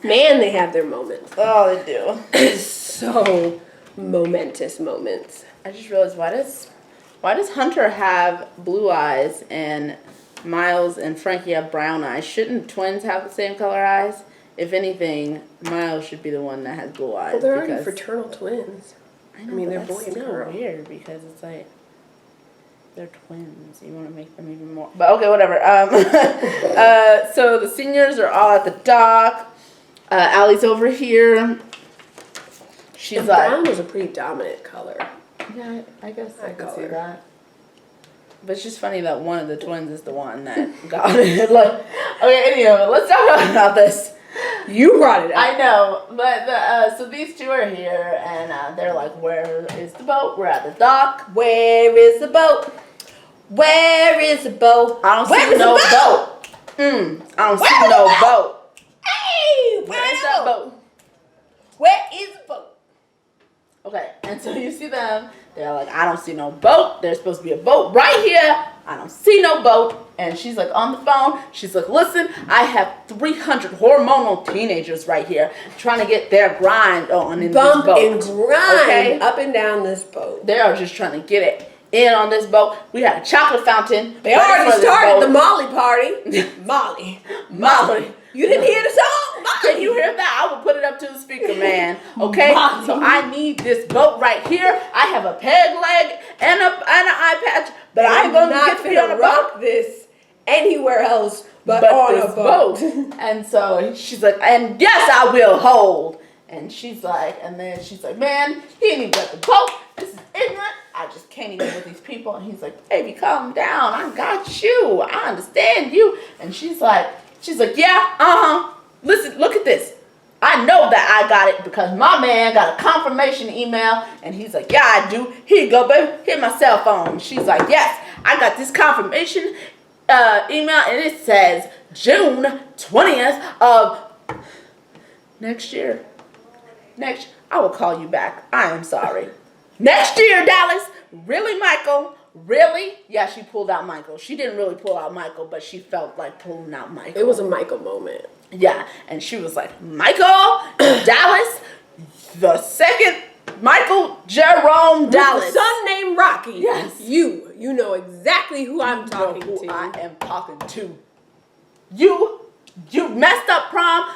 Man, they have their moments. Oh, they do. So momentous moments. I just realized, why does Hunter have blue eyes and Miles and Frankie have brown eyes? Shouldn't twins have the same color eyes? if anything, Miles should be the one that has blue eyes. Well, they're already fraternal twins. I know, I mean, they're but boy that's and still girl. weird because it's like they're twins. You want to make them even more. But okay, whatever. So the seniors are all at the dock. Allie's over here. She's And like, brown was a pretty dominant color. yeah, I guess I can see color. that. But it's just funny that one of the twins is the one that got it. Like, okay, anyway, let's talk about this. You brought it up. I know, but so these two are here, and they're like, "Where is the boat? We're at the dock. Where is the boat? Where is the boat? I don't Where see is no the boat. I don't see no boat. Hey, Where is that boat? Where is the boat? Okay, and so you see them. They're like, I don't see no boat. There's supposed to be a boat right here. I don't see no boat. And she's like on the phone. She's like, listen, I have 300 hormonal teenagers right here trying to get their grind on in Bump this boat. and grind Okay? up and down this boat. They are just trying to get it in on this boat. We had a chocolate fountain. They right in already front of this started the boat. Molly party. Molly. You didn't hear the song? Molly. Can you hear that? I will put it up to the speaker, man. Okay? Molly. So I need this boat right here. I have a peg leg and an eye patch, but I'm going to get to be on a boat. rock this anywhere else but on this a boat. And so she's like, and yes, I will hold. And she's like, and then she's like, man, he ain't even got the boat. This is ignorant. I just can't even with these people. And he's like, baby, calm down. I got you. I understand you. And she's like, yeah, listen, look at this. I know that I got it because my man got a confirmation email. And he's like, yeah, I do. Here you go, baby. Here's my cell phone. She's like, yes, I got this confirmation email. And it says June 20th of next year. I will call you back. I am sorry. Next year, Dallas. Really, Michael? Really? Yeah, she pulled out Michael. She didn't really pull out Michael, but she felt like pulling out Michael. It was a Michael moment. Yeah, and she was like, Michael Dallas, the second Michael Jerome Dallas. With a son named Rocky. Yes. You know exactly who I'm talking who to. I am talking to. You messed up prom.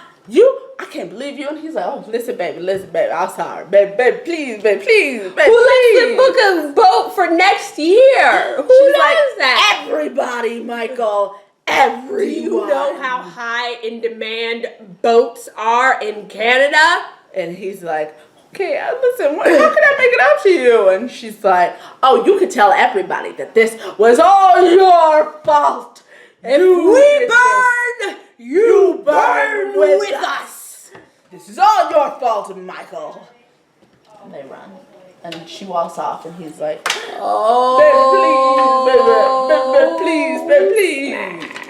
I can't believe you. And he's like, oh, listen, baby, I'm sorry. Baby, please, baby, please, baby, Who please. lets them book a boat for next year? Who She's does like, that? everybody, Michael, everyone. Do you know how high in demand boats are in Canada? And he's like, okay, listen, how can I make it up to you? And she's like, oh, you could tell everybody that this was all your fault. If we burn, you burn with us. This is all your fault, Michael. And they run. And she walks off, and he's like, Oh, baby, please.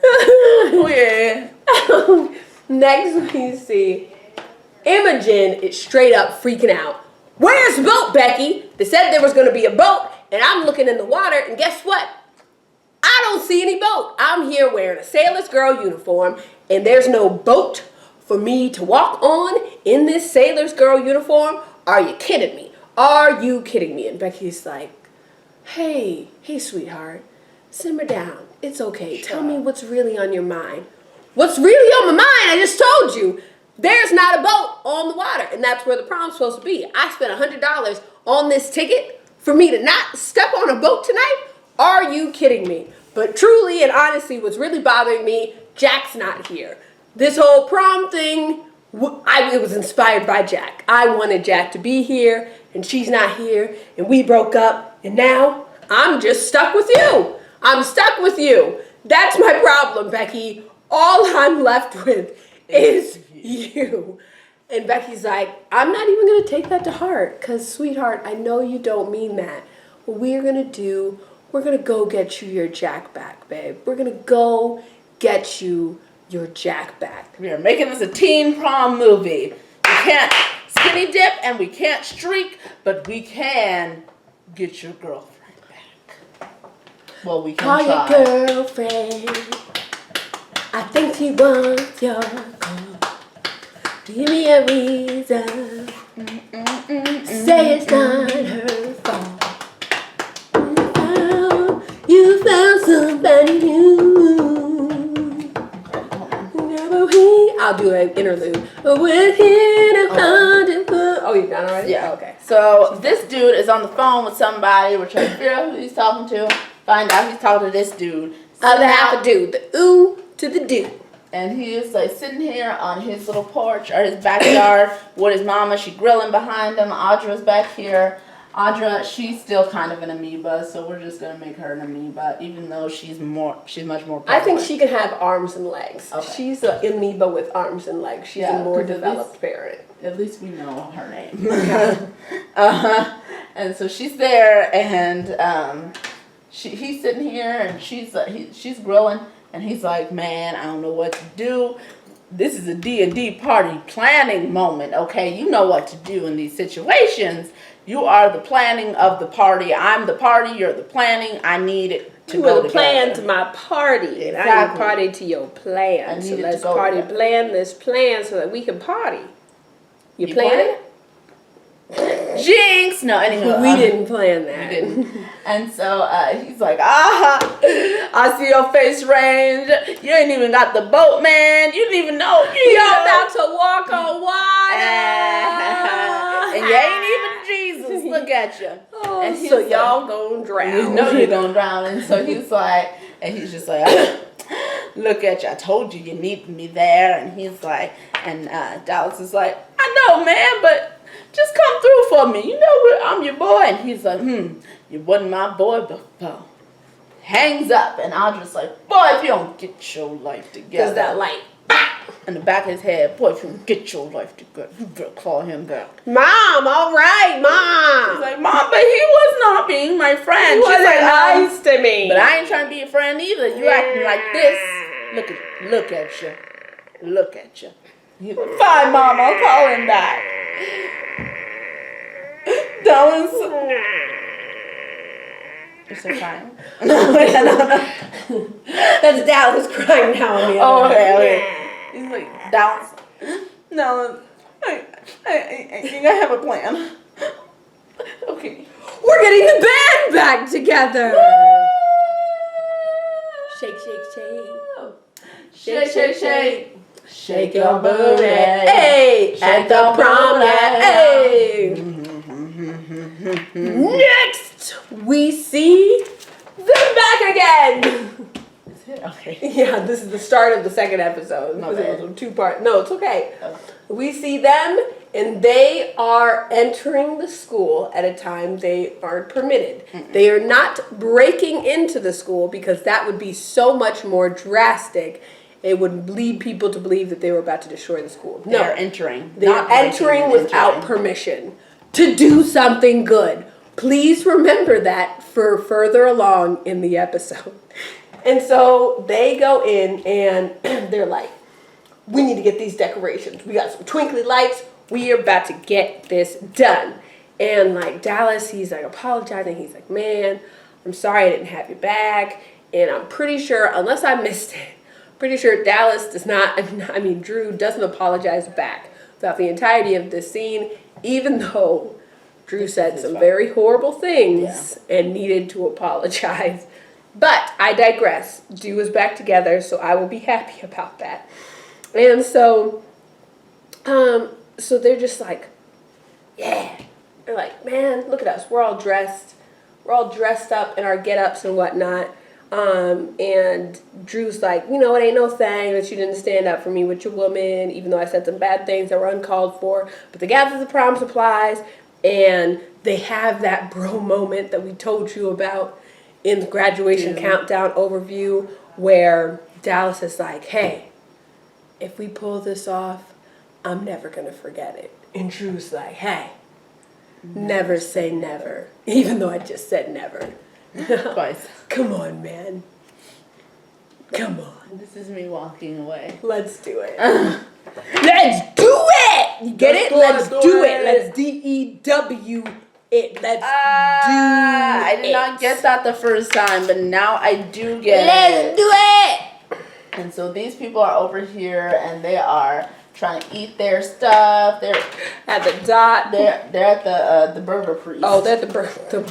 Oh, yeah. Next we see Imogen is straight up freaking out. Where's the boat, Becky? They said there was going to be a boat, and I'm looking in the water, and guess what? I don't see any boat. I'm here wearing a sailor's girl uniform, and there's no boat for me to walk on in this sailor's girl uniform. Are you kidding me? Are you kidding me? And Becky's like, hey, sweetheart, simmer down. It's okay. Tell me what's really on your mind. What's really on my mind? I just told you. There's not a boat on the water, and that's where the prom's supposed to be. I spent $100 on this ticket for me to not step on a boat tonight? Are you kidding me? But truly and honestly, what's really bothering me, Jack's not here. This whole prom thing, it was inspired by Jack. I wanted Jack to be here, and she's not here, and we broke up, and now I'm just stuck with you. I'm stuck with you. That's my problem, Becky. All I'm left with is you. And Becky's like, I'm not even going to take that to heart because, sweetheart, I know you don't mean that. What we're going to do, we're going to go get you your Jack back, babe. We're going to go get you your Jack back. We are making this a teen prom movie. We can't skinny dip and we can't streak, but we can get your girlfriend back. Well, we can Call try. your girlfriend. I think she wants your call. Give me a reason. Say it's not her fault. the interlude. We're here to find it. Oh, you done already? Yeah. Oh, okay. So this dude is on the phone with somebody. We're trying to figure out who he's talking to. Find out he's talking to this dude. Other half a dude. The ooh to the dude. And he is like sitting here on his little porch or his backyard with his mama. She grilling behind him. Audra's back here. Audra, she's still kind of an amoeba, so we're just gonna make her an amoeba, even though she's much more. I think she can have arms and legs. Okay. She's an amoeba with arms and legs. She's a more developed parent. At least we know her name. And so she's there, and he's sitting here, and she's grilling, and he's like, man, I don't know what to do. This is a D&D party planning moment, okay? You know what to do in these situations. You are the planning of the party. I'm the party. You're the planning. I need it to you go are the plan together. to my party. And I Exactly. need party to your plan. So let's party plan this plan so that we can party. You plan it? Jinx! No, anyway. We didn't plan that. We didn't. And so he's like, I see your face range. You ain't even got the boat, man. You didn't even know. You're about to walk on water. And you ain't even Jesus. Look at you. Oh, and so y'all gonna drown. You know you're gonna drown. And so he's like, and he's just like, look at you. I told you you needed me there. And he's like, and Dallas is like, I know, man, but just come through for me. You know I'm your boy. And he's like, you wasn't my boy before. Hangs up. And Audra's like, boy, if you don't get your life together. Does that light? In the back of his head, boy, if you don't get your life together, you better call him back. Mom, all right, Mom. He's like, Mom, but he was not being my friend. He wasn't like, nice to me. But I ain't trying to be your friend either. You acting like this. Look at you. Look at you. He's like, fine, Mom, I'll call him back. That was... You're so crying. No. That's Dallas crying now on the other Okay. He's like, Dallas. No, I think I have a plan. Okay. We're getting the band back together. Shake, shake, shake. Shake, shake, shake. Shake your booty. Hey, at the prom night. Hey. Next, we see them back again. Okay. Yeah, this is the start of the second episode. My It bad. was a two-part. No, it's okay. Okay. We see them, and they are entering the school at a time they aren't permitted. They are not breaking into the school because that would be so much more drastic. It would lead people to believe that they were about to destroy the school. No, They're entering. they're not breaking entering and without entering. permission to do something good. Please remember that for further along in the episode. And so they go in and they're like, we need to get these decorations. We got some twinkly lights. We are about to get this done. And like Dallas, he's like apologizing. He's like, man, I'm sorry I didn't have your back. And I'm pretty sure, unless I missed it, pretty sure Dallas does not, Drew doesn't apologize back throughout the entirety of this scene, even though Drew said some very horrible things and needed to apologize. But I digress. Drew is back together, so I will be happy about that. And so, so they're just like, yeah. They're like, man, look at us. We're all dressed. We're all dressed up in our get-ups and whatnot. And Drew's like, you know, it ain't no thing that you didn't stand up for me with your woman, even though I said some bad things that were uncalled for. But they gather the prom supplies, and they have that bro moment that we told you about in the graduation countdown overview, where Dallas is like, hey, if we pull this off, I'm never going to forget it. And Drew's like, hey, never say never, even though I just said never. Twice. Come on, man. Come on. This is me walking away. Let's do it. Let's do it! You get it? Let's do it. Let's DEW it. Let's do I did it. not get that the first time, but now I do get Let's it. do it! And so these people are over here, and they are trying to eat their stuff. They're At the dot. they're at the Burger Priest. Oh, they're the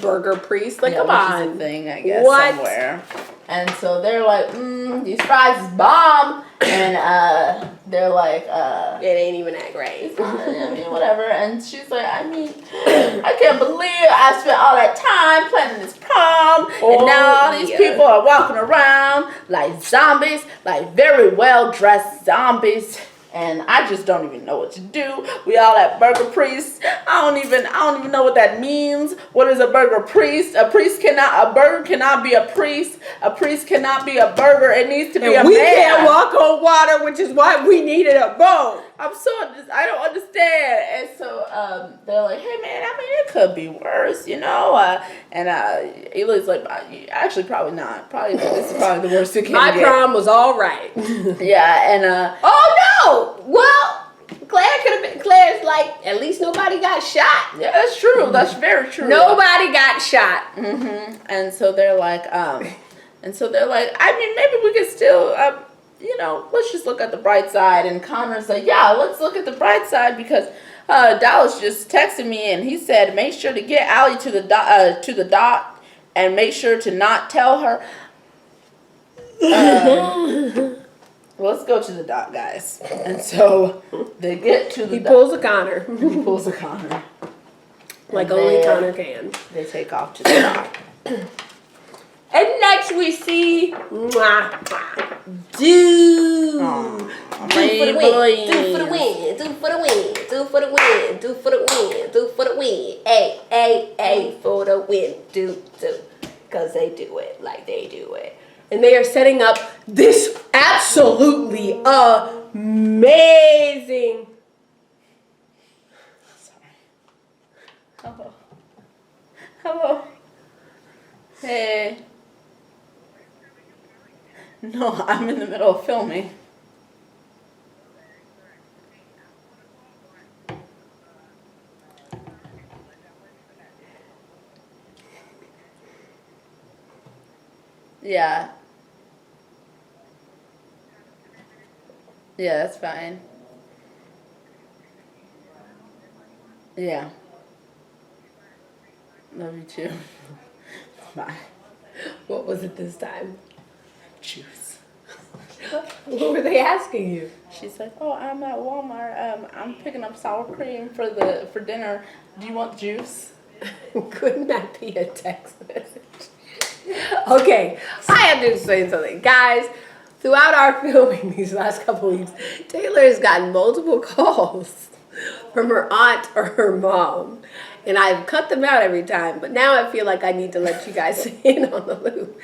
Burger Priest. Like, Yeah, come which on. is a thing, I guess, What? somewhere. And so they're like, these fries is bomb. And they're like, it ain't even that great. I mean, whatever. And she's like, I mean, I can't believe I spent all that time planning this prom. And now all these people are walking around like zombies, like very well-dressed zombies. And I just don't even know what to do. We all at burger priest. I don't even know what that means. What is a burger priest? A burger cannot be a priest. A priest cannot be a burger. It needs to be a man. We can't walk on water, which is why we needed a boat. I don't understand. And so they're like, hey man, I mean it could be worse, you know. And Eli's like, actually probably not. Probably this is probably the worst it can My get. prom was all right. Yeah, and oh no! Well, Claire's like, at least nobody got shot. yeah, that's true. That's very true. Nobody got shot. And so they're like, I mean, maybe we could still, you know, let's just look at the bright side. And Connor's like, yeah, let's look at the bright side because Dallas just texted me and he said, make sure to get Allie to the dot and make sure to not tell her. Let's go to the dot, guys. And so they get to the He pulls a Connor. He pulls a Connor. Like only Connor can. They take off to the dot. And next we see Dude. Do for the win. Do for the win. Do for the win. Do for the win. Do for the win. Do for the win. A for the win. Do. Because they do it like they do it. And they are setting up this absolutely amazing. Sorry. Hello. Hey. No, I'm in the middle of filming. Yeah. Yeah, that's fine. Yeah. Love you too. Bye. What was it this time? Juice. What were they asking you? She's like, oh, I'm at Walmart. I'm picking up sour cream for dinner. Do you want juice? Couldn't that be a text message? Okay, I have to explain something. Guys, throughout our filming these last couple weeks, Taylor has gotten multiple calls from her aunt or her mom. And I've cut them out every time, but now I feel like I need to let you guys in on the loop.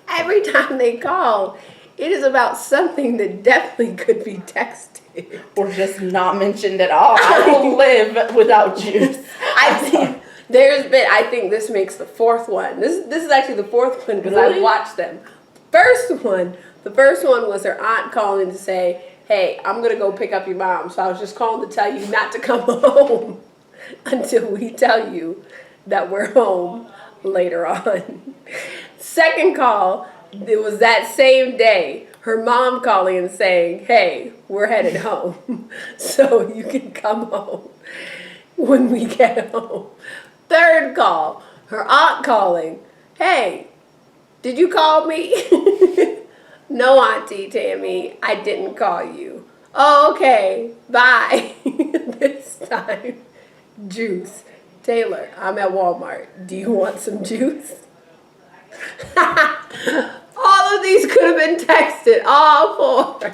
Every time they call, it is about something that definitely could be texted. Or just not mentioned at all. I will live without juice. I think this makes the fourth one. This is actually the fourth one because Really? I've watched them. The first one was her aunt calling to say, hey, I'm going to go pick up your mom. So I was just calling to tell you not to come home until we tell you that we're home later on. Second call, it was that same day, her mom calling and saying, hey, we're headed home, so you can come home when we get home. Third call, her aunt calling, hey, did you call me? No, Auntie Tammy, I didn't call you. Oh, okay, bye. This time, juice. Taylor, I'm at Walmart. Do you want some juice? All of these could have been texted, all four.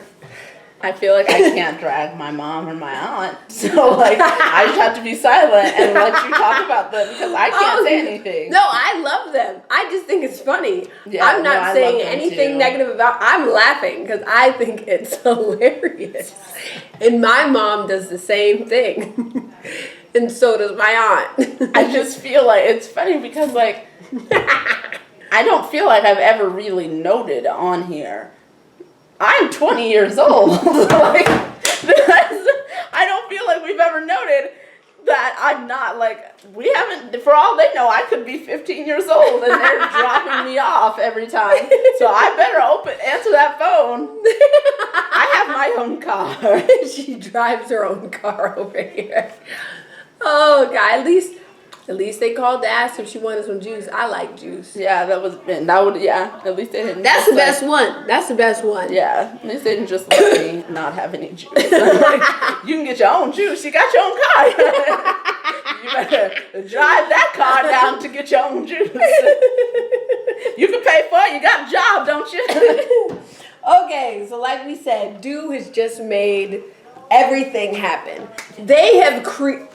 I feel like I can't drag my mom or my aunt, so like I just have to be silent and let you talk about them because I can't say anything. No, I love them. I just think it's funny. Yeah, I'm not I saying love them anything too. negative about. I'm laughing because I think it's hilarious, and my mom does the same thing, and so does my aunt. I just feel like it's funny because like I don't feel like I've ever really noted on here. I'm 20 years old. Like, I don't feel like we've ever noted that I'm not like, we haven't, for all they know, I could be 15 years old and they're dropping me off every time. So I better answer that phone. I have my own car. She drives her own car over here. Oh, God, at At least they called to ask if she wanted some juice. I like juice. Yeah, at least they didn't. That's the best one. That's the best one. Yeah, at least they didn't just let me not have any juice. Like, you can get your own juice. You got your own car. You better drive that car down to get your own juice. You can pay for it. You got a job, don't you? Okay, so like we said, Dew has just made everything happen. They have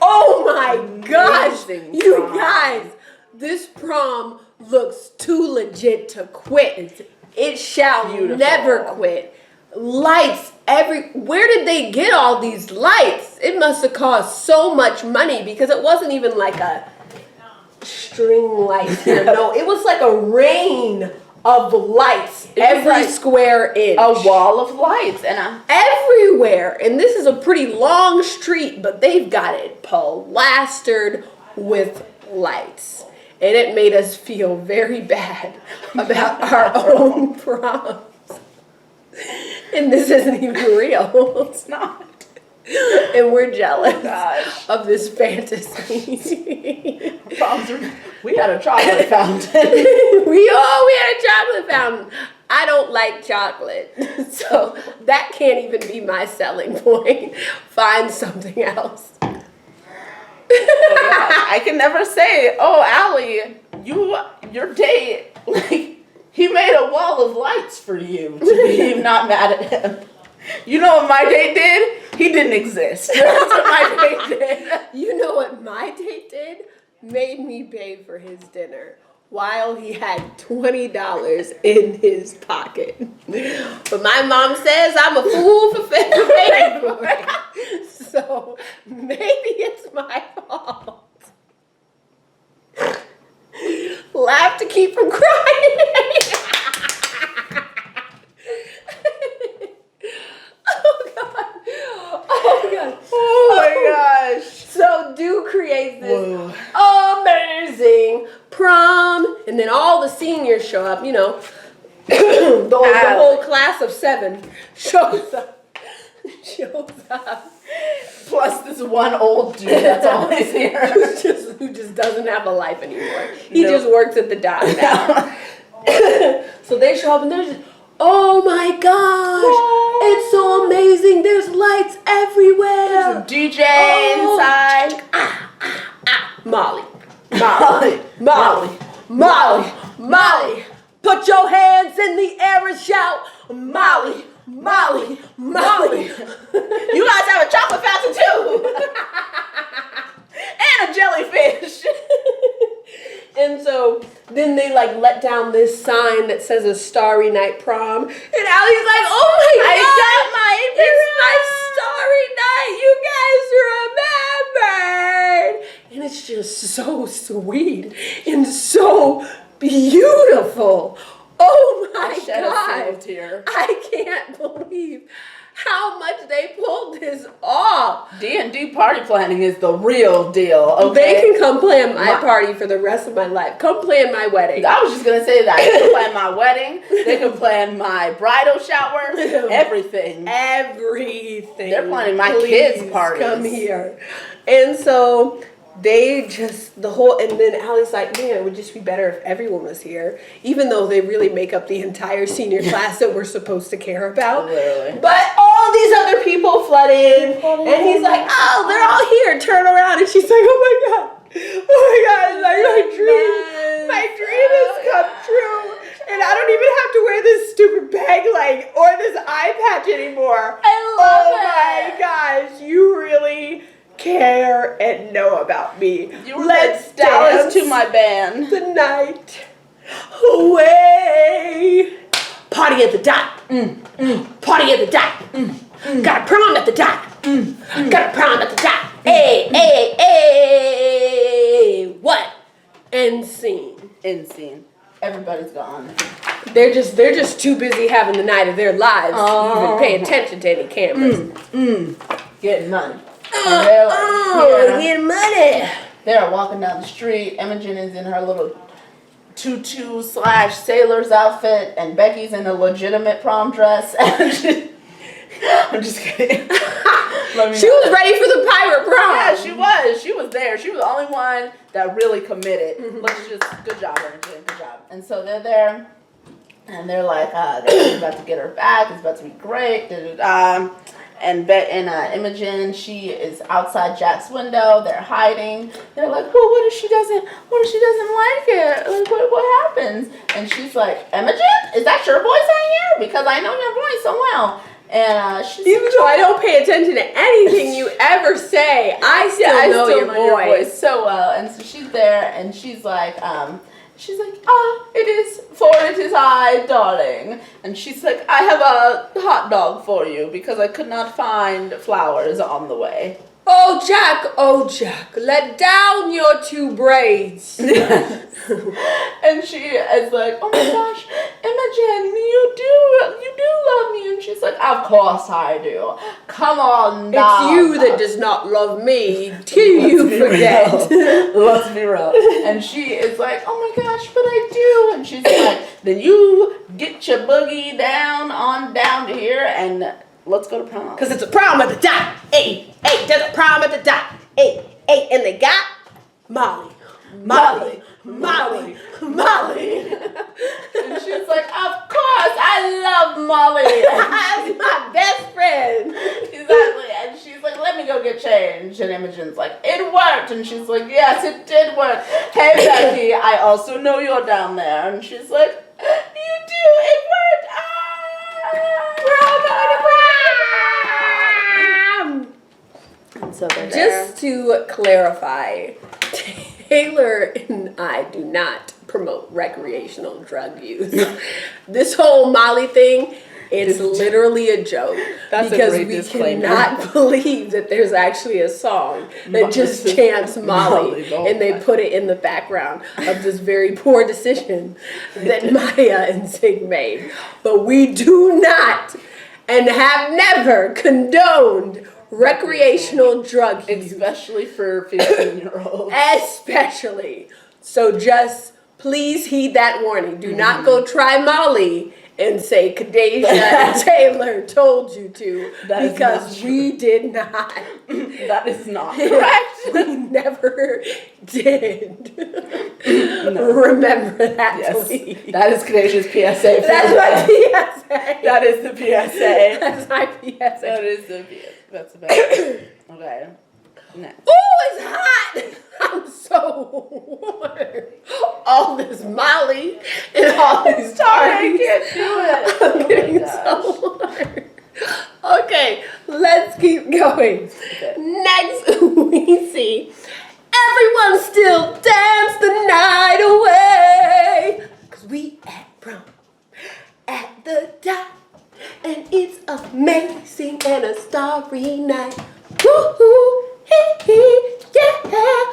oh my gosh, Amazing you prom. guys, this prom looks too legit to quit. It shall Beautiful. never quit. Lights where did they get all these lights? It must have cost so much money because it wasn't even like a string light here. No, it was like a rain of lights every like square inch. A wall of lights and everywhere. And this is a pretty long street, but they've got it plastered with lights. And it made us feel very bad about our own proms. And this isn't even real. it's not. And we're jealous Gosh. of this fantasy. We had a chocolate fountain. we had a chocolate fountain. I don't like chocolate. So that can't even be my selling point. Find something else. I can never say, oh, Allie, your date, like, he made a wall of lights for you to be not mad at him. You know what my date did? He didn't exist. That's what my date did. You know what my date did? Made me pay for his dinner while he had $20 in his pocket. But my mom says I'm a fool for paying for it. So maybe it's my fault. Laugh to keep from crying. Oh my gosh. So Dew creates this amazing prom, and then all the seniors show up, you know. the whole class of 7 shows up. Plus this one old dude that's always here. who just doesn't have a life anymore. He just works at the dock now. So they show up and they're just, oh my gosh, it's so amazing. There's lights everywhere. DJ inside. Molly. Put your hands in the air and shout, Molly. You guys have a chocolate fountain too. And a jellyfish. And so then they like let down this sign that says a starry night prom. And Allie's like, oh my God, it's my starry night. You guys remembered. And it's just so sweet and so beautiful. Oh my God. Tear. I can't believe how much they pulled this off. D&D party planning is the real deal, okay? They can come plan my party for the rest of my life. Come plan my wedding. I was just going to say that. They can plan my wedding. They can plan my bridal shower. Everything. They're planning my kids' parties. Come here. And so they just, and then Allie's like, man, it would just be better if everyone was here, even though they really make up the entire senior class that we're supposed to care about. Literally. But all these other people flood in, and he's like, oh, they're all here, turn around. And she's like, oh my God, it's like my dream has come true. And I don't even have to wear this stupid bag or this eye patch anymore. I love it. Oh my gosh, you really care and know about me. Let's dance to my band. the night away. Party at the dock. Party at the dock. Got a prom at the dock. Got a prom at the dock. Hey. What? End scene. Everybody's gone. They're just too busy having the night of their lives to even pay attention to any cameras. Getting money. Get money. They're walking down the street. Imogen is in her little tutu/sailor's outfit, and Becky's in a legitimate prom dress. I'm just kidding. She was ready for the pirate prom. Yeah, she was. She was there. She was the only one that really committed. Good job, Ernestine. Good job. And so they're there, and they're like, they're about to get her back. It's about to be great. And Imogen, she is outside Jack's window. They're hiding. They're like, well, what if she doesn't like it? Like, what happens? And she's like, Imogen, is that your voice in here? Because I know your voice so well. And she's even though I don't pay attention to anything you ever say, I still know your voice so well. And so she's there, and she's like, it is I, darling. And she's like, I have a hot dog for you because I could not find flowers on the way. Oh, Jack, let down your 2 braids. And she is like, oh my gosh, Imogen, you do love me. And she's like, of course I do. Come on now. It's you that does not love me till you forget. Let's be real. And she is like, oh my gosh, but I do. And she's like, then you get your boogie down to here and let's go to prom. Because it's a prom at the dot. Hey, there's a prom at the dot. Hey, and they got Molly. And she's like, of course, I love Molly. That's my best friend. Exactly. And she's like, let me go get changed. And Imogen's like, it worked. And she's like, yes, it did work. Hey, Becky, I also know you're down there. And she's like, you do, it worked. And so they're there. Just to clarify, Taylor and I do not promote recreational drug use. This whole Molly thing, it's literally a joke. That's because a great we disclaimer. cannot believe that there's actually a song that just chants Molly and they put it in the background of this very poor decision that Maya and Sig made. But we do not and have never condoned recreational drug use. Especially for 15-year-olds. Especially. So just please heed that warning. Do not go try Molly and say Kadeja and Taylor told you to. Because we did not. That is not correct. We never did. Remember that, yes. please. That is Kadeja's PSA. That's my PSA. That is the PSA. That's my PSA. That is the PSA. That's the best. Okay. Next. Ooh, it's hot! I'm so warm. All this Molly and all these I tardies. can't do it. I'm getting so warm. Okay, let's keep going. Okay. Next, we see everyone still dance the night away. Because we at prom, at the dot. And it's amazing and a starry night. Woo-hoo, hee-hee, yeah,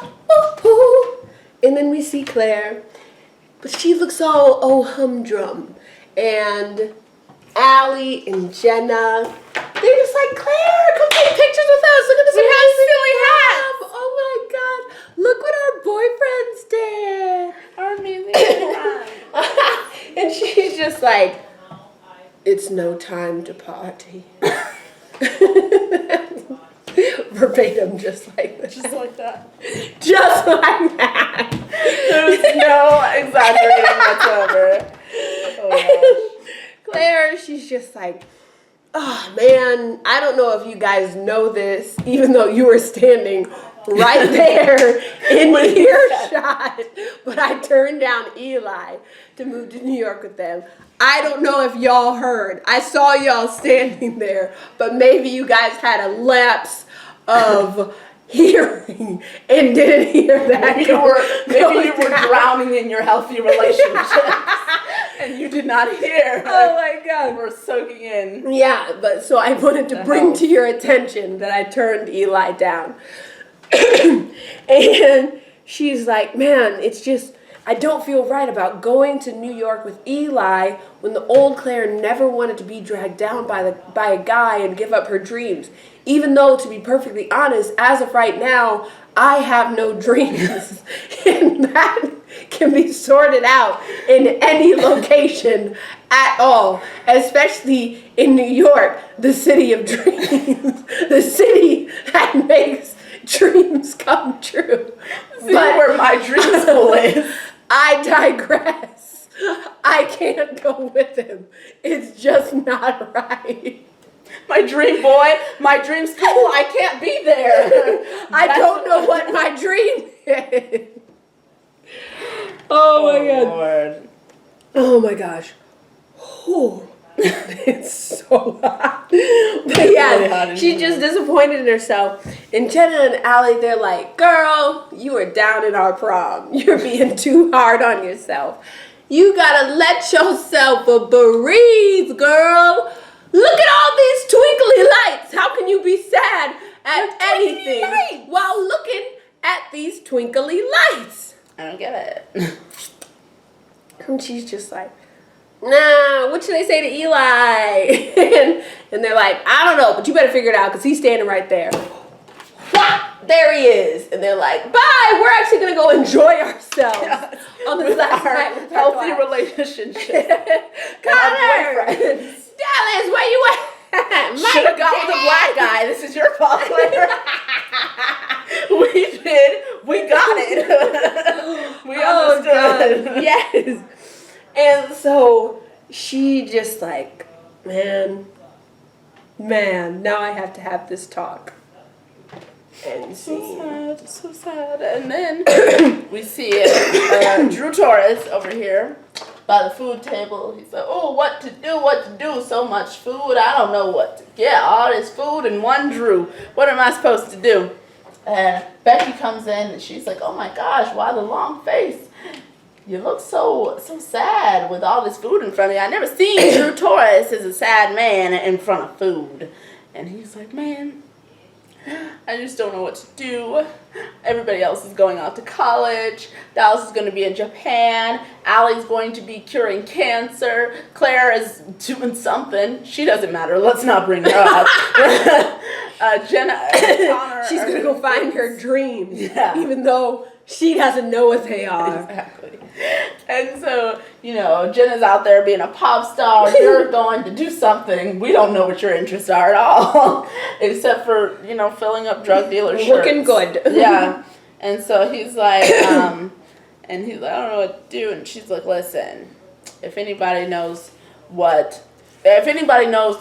woo-hoo. And then we see Claire, but she looks all oh humdrum. And Allie and Jenna, they're just like, Claire, come take pictures with us. Look at this amazing silly hat. Oh my God, look what our boyfriends did. Our amazing And she's just like, it's no time to party. Verbatim, just like that. Just like that. Just like that. There's no exaggerating whatsoever. Oh gosh. Claire, she's just like, oh man, I don't know if you guys know this, even though you were standing right there in earshot, but I turned down Eli to move to New York with them. I don't know if y'all heard. I saw y'all standing there, but maybe you guys had a lapse of hearing and didn't hear that. Maybe you were drowning in your healthy relationships and you did not hear. Oh my God. You were soaking in. Yeah, but so I wanted to bring to your attention that I turned Eli down. And she's like, man, it's just, I don't feel right about going to New York with Eli when the old Claire never wanted to be dragged down by a guy and give up her dreams. Even though, to be perfectly honest, as of right now, I have no dreams. And that can be sorted out in any location at all, especially in New York, the city of dreams, the city that makes dreams come true. See where my dream school is. I digress. I can't go with him. It's just not right. My dream boy, my dream school, I can't be there. I don't know what my dream is. Oh my God. Lord. Oh my gosh. Whew. It's so hot. But yeah, really hot in she's here. just disappointed in herself. And Jenna and Allie, they're like, girl, you are down in our prom. You're being too hard on yourself. You gotta let yourself breathe, girl. Look at all these twinkly lights. How can you be sad at anything while looking at these twinkly lights? I don't get it. And she's just like, nah, what should I say to Eli? and they're like, I don't know, but you better figure it out because he's standing right there. Whop! There he is. And they're like, bye, we're actually going to go enjoy ourselves on this last night with our healthy class. relationship. Connor! Dallas, where you at? Should have gone with the black guy. This is your fault, Claire. We got it. We understood. God. Yes. And so she just like, man, now I have to have this talk. And see. So sad. And then we see Drew Torres over here by the food table. He's like, oh, what to do, so much food. I don't know what to get. All this food and one Drew. What am I supposed to do? And Becky comes in and she's like, oh my gosh, why the long face? You look so sad with all this food in front of you. I never seen Drew Torres as a sad man in front of food. And he's like, man, I just don't know what to do. Everybody else is going out to college. Dallas is going to be in Japan. Allie's going to be curing cancer. Claire is doing something. She doesn't matter. Let's not bring her up. Jenna and Connor she's going to go find her dreams, Yeah. even though she doesn't know what they are. Exactly. And so, Jenna's out there being a pop star. You're going to do something. We don't know what your interests are at all. Except for, filling up drug dealer shirts. Looking good. Yeah. And so he's like, I don't know what to do. And she's like, listen, if anybody knows that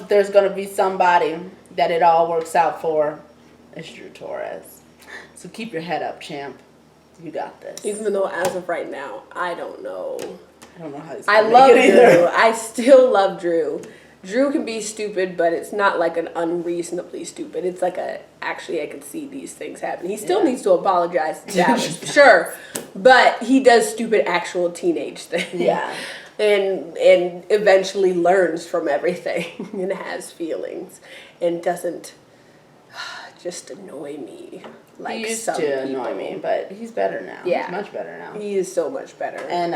there's going to be somebody that it all works out for, it's Drew Torres. So keep your head up, champ. You got this. Even though as of right now, I don't know. I don't know how he's I gonna love make it either. Drew. I still love Drew. Drew can be stupid, but it's not like an unreasonably stupid. It's like actually I can see these things happen. He still needs to apologize to Dallas, sure. But he does stupid actual teenage things. Yeah. And eventually learns from everything and has feelings and doesn't just annoy me. Like He used some to annoy people. me, but he's better now. Yeah. He's much better now. He is so much better. And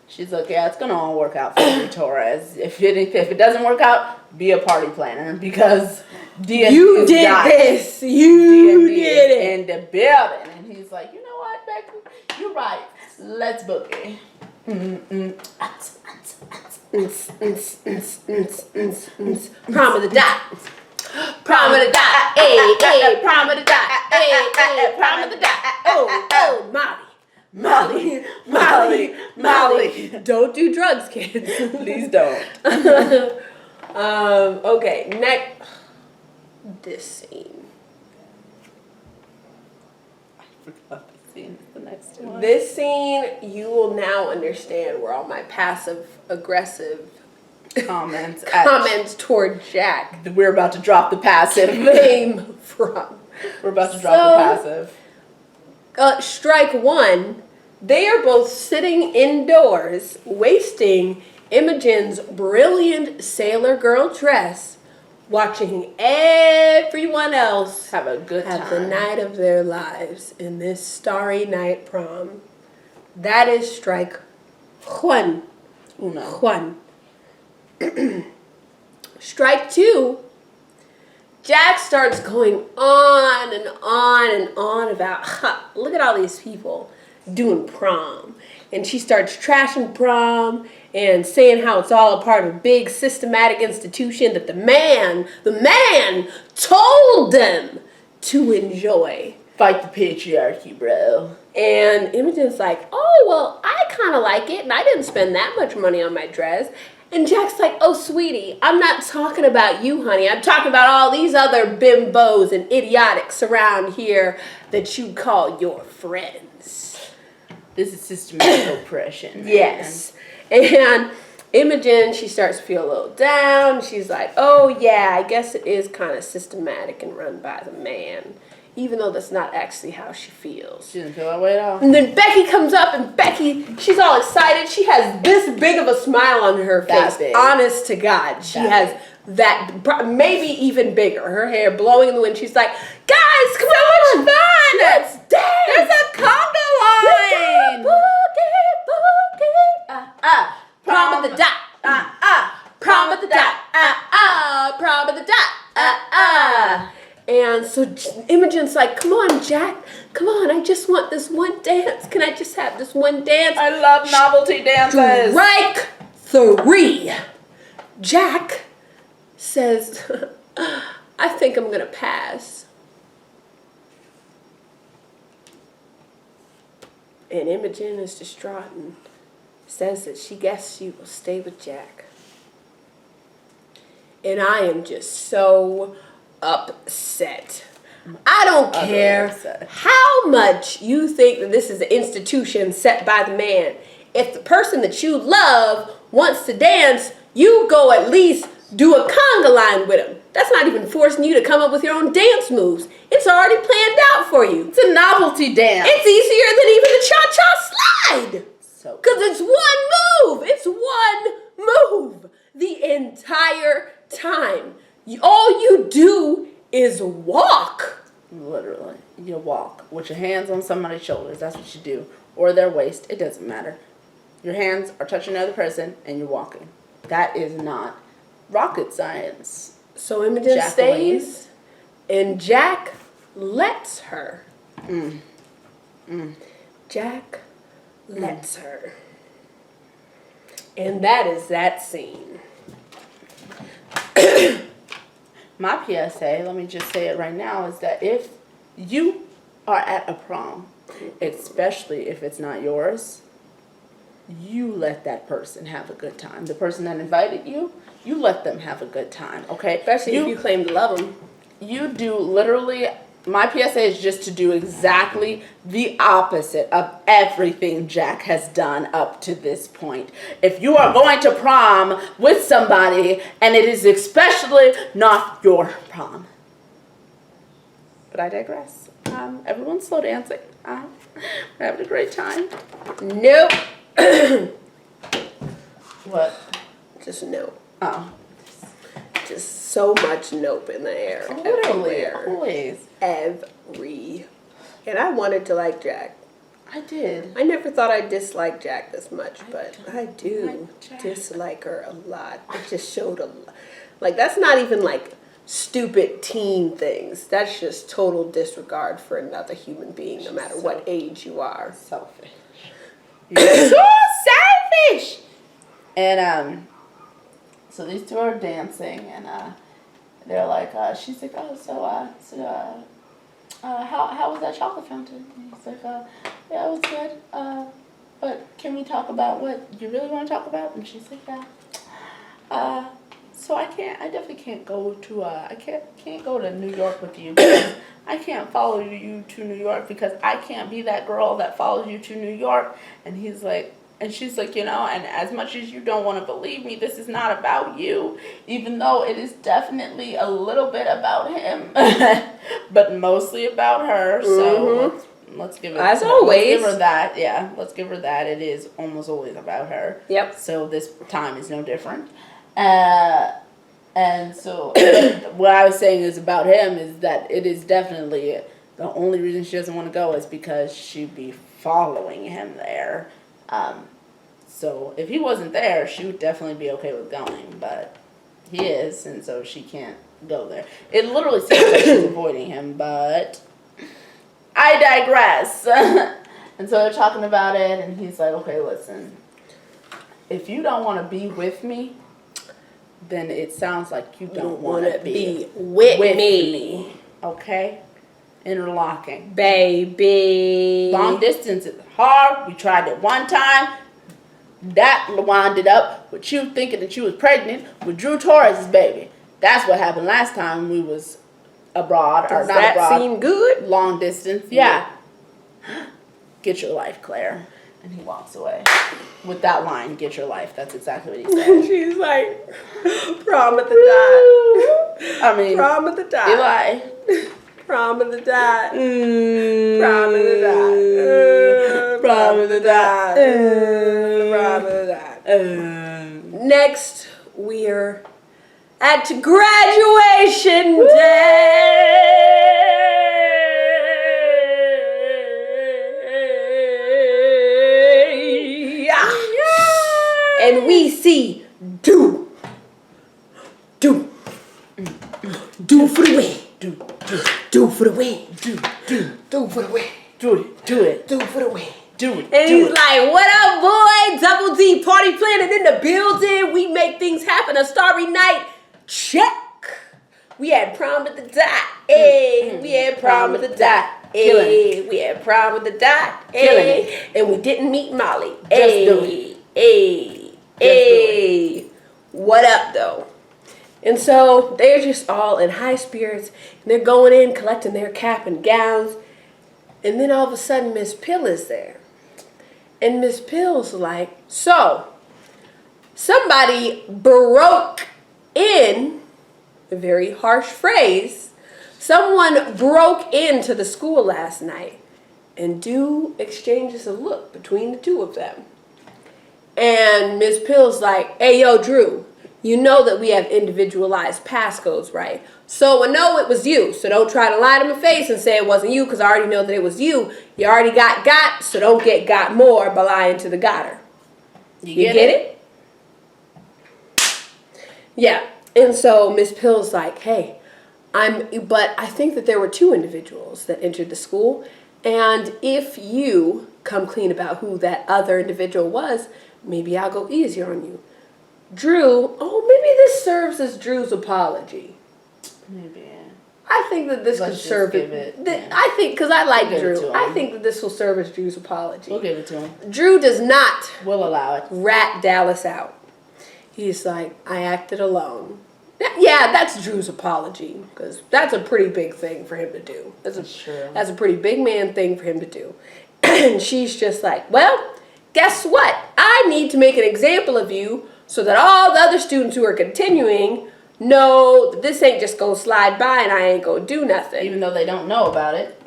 she's like, yeah, it's gonna all work out for you, Torres. If it doesn't work out, be a party planner because D&D You did this. You D&D did is it. in the building. And he's like, you know what, Becky, you're right. Let's book it. Prom of the dot. Prom of the dot. Hey, prom of the dot. Hey, prom of the dot. Oh, Molly. Don't do drugs, kids. Please don't. Okay, next. This scene. I forgot the scene. The next one. This scene, you will now understand where all my passive-aggressive comments toward Jack We're about to drop the passive. came from. We're about to drop the passive. Strike one, they are both sitting indoors, wasting Imogen's brilliant sailor girl dress, watching everyone else Have a good have the time. night of their lives in this starry night prom. That is strike one. Uno. Strike two, Jack starts going on and on and on about, look at all these people. doing prom. And she starts trashing prom and saying how it's all a part of a big systematic institution that the man told them to enjoy. Fight the patriarchy, bro. And Imogen's like, oh, well, I kind of like it, and I didn't spend that much money on my dress. And Jack's like, oh, sweetie, I'm not talking about you, honey. I'm talking about all these other bimbos and idiotics around here that you call your friends. This is systematic oppression. Man. Yes. And Imogen, she starts to feel a little down. She's like, oh, yeah, I guess it is kind of systematic and run by the man. Even though that's not actually how she feels. She didn't feel that way at all. And then Becky comes up, and Becky, she's all excited. She has this big of a smile on her face. Big. Honest to God. She has that, maybe even bigger. Her hair blowing in the wind. She's like, guys, come on. Much fun. Let's dance. There's a conga line. Prom at the dot. Prom at the dot. Prom at the dot. And so Imogen's like, come on, Jack. Come on, I just want this one dance. Can I just have this one dance? I love novelty dances. Strike 3. Jack says, I think I'm going to pass. And Imogen is distraught and says that she guesses she will stay with Jack. And I am just so upset. I don't care how much you think that this is an institution set by the man. If the person that you love wants to dance, you go at least do a conga line with him. That's not even forcing you to come up with your own dance moves. It's already planned out for you. It's a novelty dance. It's easier than even a cha-cha slide. So Because it's one move. It's one move the entire time. All you do is walk. Literally. You walk with your hands on somebody's shoulders. That's what you do. Or their waist. It doesn't matter. Your hands are touching another person and you're walking. That is not rocket science. So Imogen stays and Jack lets her. Jack lets her. And that is that scene. My PSA, let me just say it right now, is that if you are at a prom, especially if it's not yours, you let that person have a good time. The person that invited you, you let them have a good time, okay? Especially if you claim to love them. You do literally, my PSA is just to do exactly the opposite of everything Jack has done up to this point. If you are going to prom with somebody, and it is especially not your prom. But I digress. Everyone's slow dancing. We're having a great time. Nope. What? Just nope. Oh. Just so much nope in the air. Literally, Everywhere. always. And I wanted to like Jack. I did. I never thought I disliked Jack this much, but I do like Jack. dislike her a lot. It just showed a lot. Like, that's not even like stupid teen things. That's just total disregard for another human being, no matter what age you are. Selfish. You're so selfish! And, so these two are dancing, and, they're like, she's like, oh, how was that chocolate fountain? And he's like, yeah, it was good, but can we talk about what you really want to talk about? And she's like, yeah. So I definitely can't go to, I can't go to New York with you, because I can't follow you to New York, because I can't be that girl that follows you to New York. And he's like, and she's like, and as much as you don't want to believe me, this is not about you, even though it is definitely a little bit about him, but mostly about her. So let's give it, as always. Let's give her that. Yeah, let's give her that. It is almost always about her. Yep. So this time is no different. And so what I was saying is about him is that it is definitely the only reason she doesn't want to go is because she'd be following him there. So if he wasn't there, she would definitely be okay with going, but he is, and so she can't go there. It literally seems like she's avoiding him, but I digress. And so they're talking about it, and he's like, okay, listen. If you don't want to be with me, then it sounds like you don't want to be with me. Okay? Interlocking. Baby. Long distance is hard. We tried it one time. That wound up with you thinking that you was pregnant with Drew Torres' baby. That's what happened last time we was abroad. Does that seem good? Long distance. Yeah. Get your life, Claire. And he walks away with that line, get your life. That's exactly what he said. She's like, prom at the dot. I mean, prom at the dot. Eli. Prom at the dot. Prom at the dot. Prom at the dot. Prom at the dot. Next, we're at graduation day. And we see do for the win. Do for the win. Do for the win. Do it. Do for the win. Do it. And he's like, what up, boy? Double D party planning in the building. We make things happen. A starry night. Check. We had prom at the dot. Hey, we had prom at the dot. Hey, we had prom at the dot. Hey, and we didn't meet Molly. Hey, hey. What up, though? And so they're just all in high spirits. And they're going in, collecting their cap and gowns. And then all of a sudden, Miss Pill is there. And Miss Pill's like, so, somebody broke in, a very harsh phrase, someone broke into the school last night. And Dew exchanges a look between the two of them. And Miss Pill's like, hey, yo, Drew, you know that we have individualized passcodes, right? So I know it was you. So don't try to lie to my face and say it wasn't you, because I already know that it was you. You already got, so don't get got more by lying to the gotter. You get it? Yeah. And so Miss Pill's like, hey, but I think that there were two individuals that entered the school. And if you come clean about who that other individual was, maybe I'll go easier on you. Drew, maybe this serves as Drew's apology. Maybe, yeah. I think that this could serve it. I think, because I like Drew, I think that this will serve as Drew's apology. We'll give it to him. Drew does not We'll allow it. rat Dallas out. He's like, I acted alone. Yeah, that's Drew's apology, because that's a pretty big thing for him to do. That's a pretty big man thing for him to do. And she's just like, well, guess what? I need to make an example of you so that all the other students who are continuing know that this ain't just gonna slide by and I ain't gonna do nothing. Even though they don't know about it.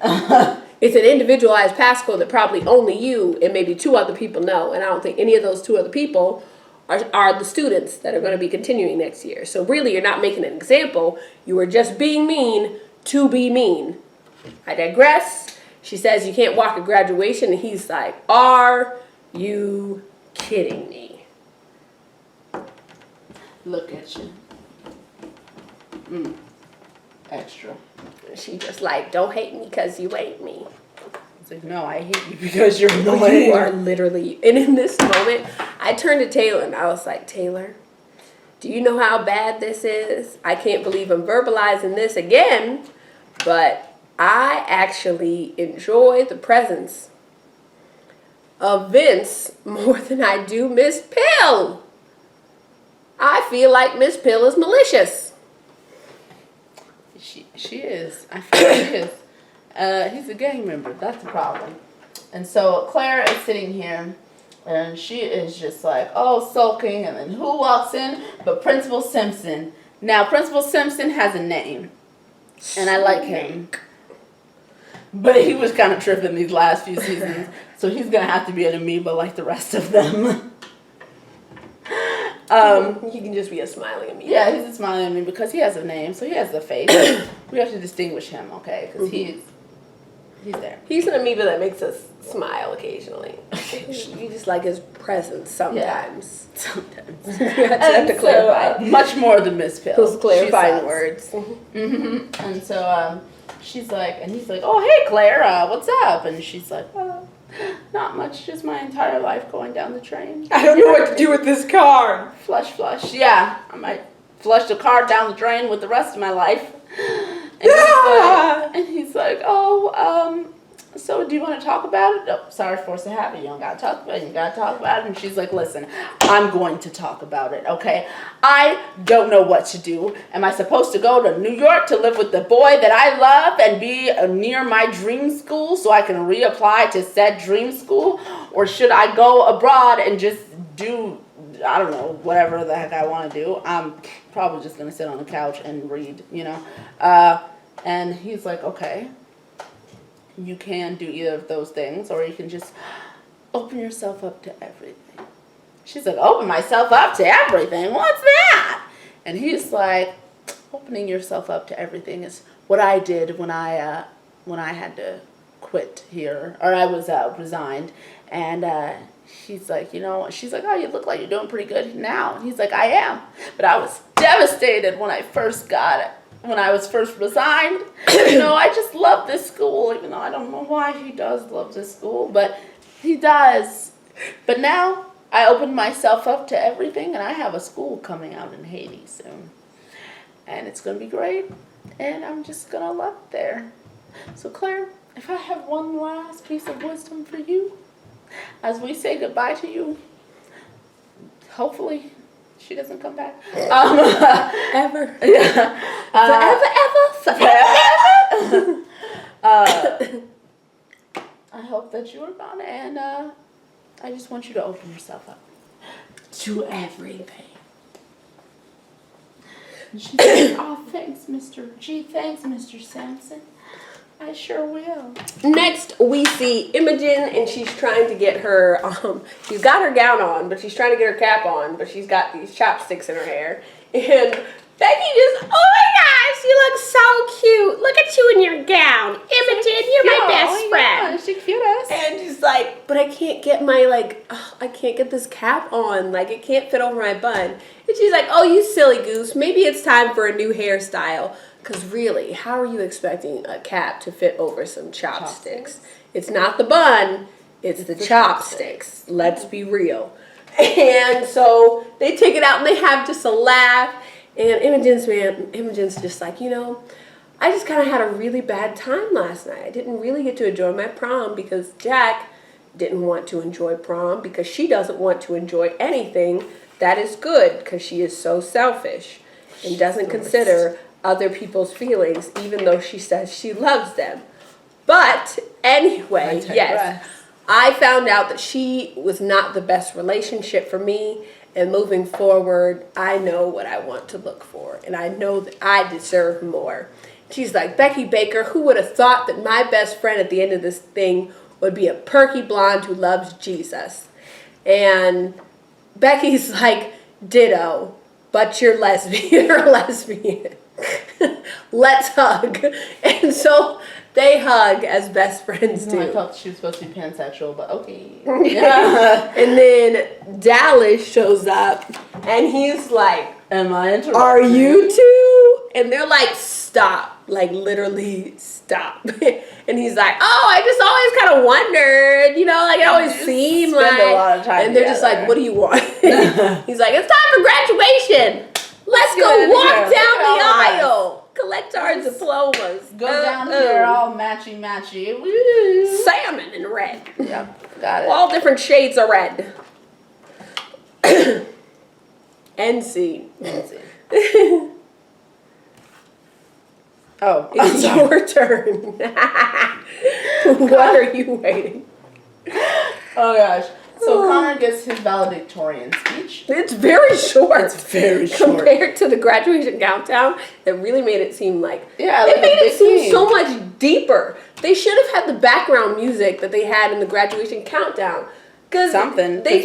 It's an individualized passcode that probably only you and maybe two other people know. And I don't think any of those two other people are the students that are going to be continuing next year. So really, you're not making an example. You are just being mean to be mean. I digress. She says you can't walk at graduation. And he's like, are you kidding me? Look at you. Extra. She just like, don't hate me because you ain't me. It's like, no, I hate you because you're annoying. You are literally. And in this moment, I turned to Taylor and I was like, Taylor, do you know how bad this is? I can't believe I'm verbalizing this again, but I actually enjoy the presence of Vince more than I do Miss Pill. I feel like Miss Pill is malicious. She is. I feel like she is. He's a gang member. That's the problem. And so Claire is sitting here, and she is just like, oh, sulking. And then who walks in but Principal Simpson? Now, Principal Simpson has a name, and I like him. But he was kind of tripping these last few seasons, so he's going to have to be an amoeba like the rest of them. He can just be a smiling amoeba. Yeah, he's a smiling amoeba because he has a name, so he has a face. We have to distinguish him, okay? Because he's there. He's an amoeba that makes us smile occasionally. You just like his presence sometimes. Yeah. Sometimes. You have to clarify. So, much more than Miss Pill. Those clarifying words. Mm-hmm. And so she's like, and he's like, oh, hey, Claire, what's up? And she's like, Not much, just my entire life going down the drain. I don't know what to do with this card. Flush. Yeah, I might flush the card down the drain with the rest of my life. And he's like, oh, so do you want to talk about it? Oh, sorry, force of habit. You don't got to talk about it. You got to talk about it. And she's like, listen, I'm going to talk about it, okay? I don't know what to do. Am I supposed to go to New York to live with the boy that I love and be near my dream school so I can reapply to said dream school? Or should I go abroad and just do, I don't know, whatever the heck I want to do? I'm probably just going to sit on the couch and read, you know? And he's like, okay. You can do either of those things, or you can just open yourself up to everything. She's like, open myself up to everything? What's that? And he's like, opening yourself up to everything is what I did when I had to quit here, or I was resigned. And he's like, you know, she's like, oh, you look like you're doing pretty good now. And he's like, I am, but I was devastated when I first got it. When I was first resigned, you know, I just love this school, even though I don't know why he does love this school, but he does. But now I opened myself up to everything, and I have a school coming out in Haiti soon. And it's going to be great, and I'm just going to love it there. So, Claire, if I have one last piece of wisdom for you, as we say goodbye to you, hopefully she doesn't come back. Ever. Yeah. Forever. I hope that you are gone, and I just want you to open yourself up To everything. And she said, oh, thanks, Mr. G. Thanks, Mr. Sampson. I sure will. Next, we see Imogen, and she's trying to get her, she's got her gown on, but she's trying to get her cap on, but she's got these chopsticks in her hair. And Becky just, oh my gosh, you look so cute. Look at you in your gown. Imogen, you're my best friend. Yeah, she's cute ass. And she's like, but I can't get my, I can't get this cap on. Like, it can't fit over my bun. And she's like, oh, you silly goose. Maybe it's time for a new hairstyle. Because really, how are you expecting a cap to fit over some chopsticks? It's not the bun, it's the chopsticks. Let's be real. And so they take it out and they have just a laugh. And Imogen's just like, you know, I just kind of had a really bad time last night. I didn't really get to enjoy my prom because Jack didn't want to enjoy prom because she doesn't want to enjoy anything that is good because she is so selfish and doesn't consider other people's feelings, even though she says she loves them. But anyway, yes, I found out that she was not the best relationship for me, and moving forward, I know what I want to look for, and I know that I deserve more. She's like, Becky Baker, who would have thought that my best friend at the end of this thing would be a perky blonde who loves Jesus? And Becky's like, ditto, but you're lesbian. You're a lesbian. Let's hug. And so they hug as best friends do. I thought she was supposed to be pansexual, but okay. Yeah. And then Dallas shows up and he's like, am I interrupted? Are you two? And they're like, stop. Like, literally stop. And he's like, oh, I just always kind of wondered, you know, like it always seemed like. A lot of time and they're just like, what do you want? He's like, it's time for graduation. Let's go walk down the aisle. Collect our diplomas. Go down here all matchy. Woo. Salmon and red. Yep, got it. All different shades of red. NC. Oh, it's your turn. What are you waiting? Oh gosh. So Connor gets his valedictorian speech. It's very short. It's very short. Compared to the graduation countdown, it really made it seem like... Yeah, it made it seem so much deeper. They should have had the background music that they had in the graduation countdown. Because they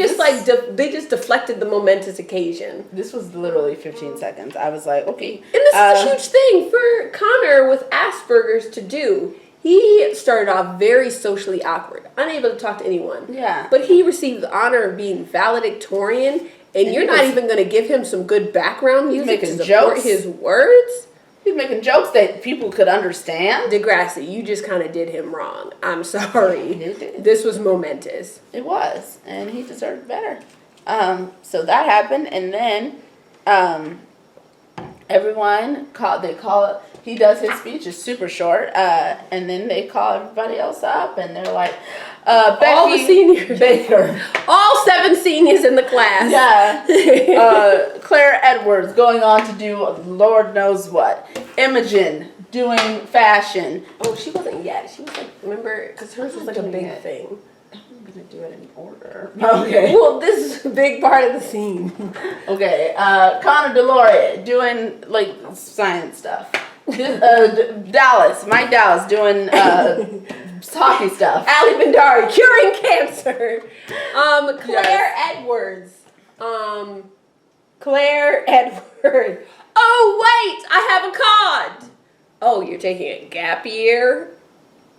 just deflected the momentous occasion. This was literally 15 seconds. I was like, okay. And this is a huge thing for Connor with Asperger's to do. He started off very socially awkward, unable to talk to anyone. Yeah. But he received the honor of being valedictorian, and you're not even going to give him some good background music to support his words? He's making jokes that people could understand. Degrassi, you just kind of did him wrong. I'm sorry. You did. This was momentous. It was, and he deserved better. So that happened, and then everyone he does his speech, it's super short, and then they call everybody else up, and they're like, Becky, all the seniors. Baker. All 7 seniors in the class. Yeah. Claire Edwards going on to do Lord knows what. Imogen doing fashion. Oh, she wasn't yet. She was like, remember, because hers was like a big thing. I'm going to do it in order. Okay. Well, this is a big part of the scene. Okay. Connor Deloria doing like science stuff. Dallas, Mike Dallas doing hockey stuff. Ali Bandari curing cancer. Claire Edwards. Claire Edwards. Oh wait, I have a cod. Oh, you're taking a gap year?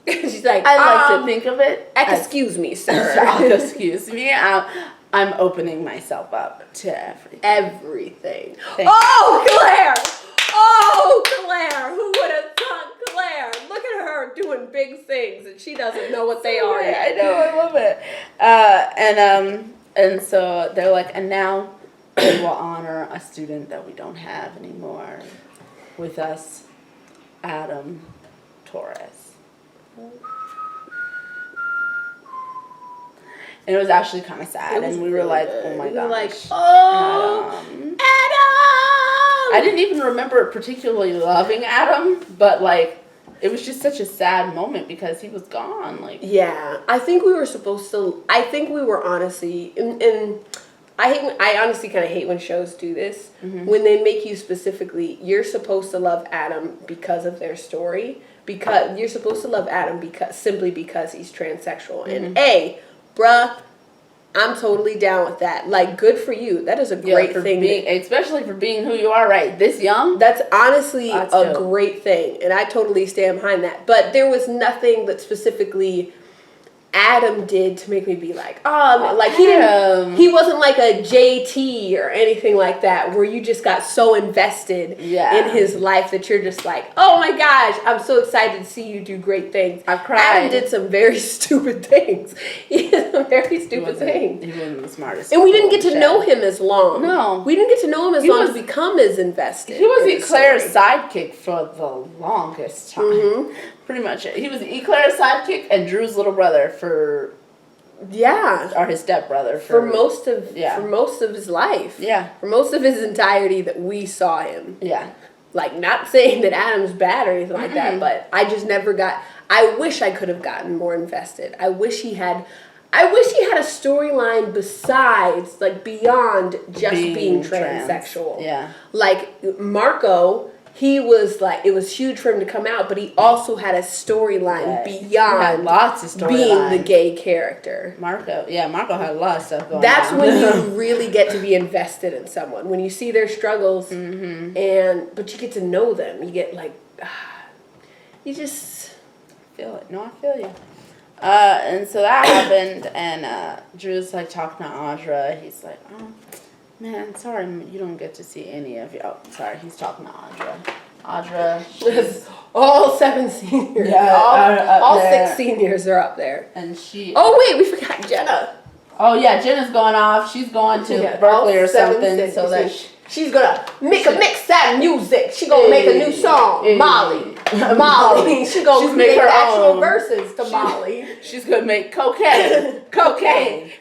She's like, I like to think of it. Excuse me, sir. Excuse me. I'm opening myself up to everything. Oh, Claire! Oh, Claire! Who would have thought Claire? Look at her doing big things, and she doesn't know what they are yet. I know, I love it. And so they're like, and now we will honor a student that we don't have anymore with us, Adam Torres. And it was actually kind of sad, and we were like, oh my gosh. Like, oh, Adam! I didn't even remember particularly loving Adam, but like, it was just such a sad moment because he was gone. Like, yeah, I think we were supposed to. I think we were honestly, and I honestly kind of hate when shows do this. Mm-hmm. When they make you specifically, you're supposed to love Adam because of their story. Because you're supposed to love Adam simply because he's transsexual. Mm-hmm. And bruh, I'm totally down with that. Like, good for you. That is a great thing. Especially for being who you are right this young. That's honestly a great thing. And I totally stand behind that. But there was nothing that specifically Adam did to make me be like, like he wasn't like a JT or anything like that where you just got so invested in his life that you're just like, oh my gosh, I'm so excited to see you do great things. I cried. Adam did some very stupid things. He did some very stupid things. He wasn't the smartest. And we didn't get to know him as long. No. We didn't get to know him as long to become as invested. He was Eclair's sidekick for the longest time. Mm-hmm. Pretty much. He was Eclair's sidekick and Drew's little brother or his stepbrother for most of his life. Yeah. For most of his entirety that we saw him. Yeah. Like, not saying that Adam's bad or anything like that, but I just never I wish I could have gotten more invested. I wish he had a storyline besides, like, beyond just being transsexual. Yeah. Like, Marco, he was like, it was huge for him to come out, but he also had a storyline beyond lots of being the gay character. Marco had a lot of stuff going on. That's when you really get to be invested in someone. When you see their struggles, but you get to know them. You get like, you just feel it. No, I feel you. And so that happened, and Drew's like talking to Audra. He's like, oh, man, sorry, you don't get to see any of you. Oh, sorry, he's talking to Audra. Audra, all 7 seniors. Yeah, all 6 seniors are up there. And she. Oh wait, we forgot Jenna. Oh yeah, Jenna's going off. She's going to Berkeley or something, so that she's gonna mix that music. She gonna make a new song, Molly. She gonna make her actual verses to Molly. She's gonna make cocaine, heroin.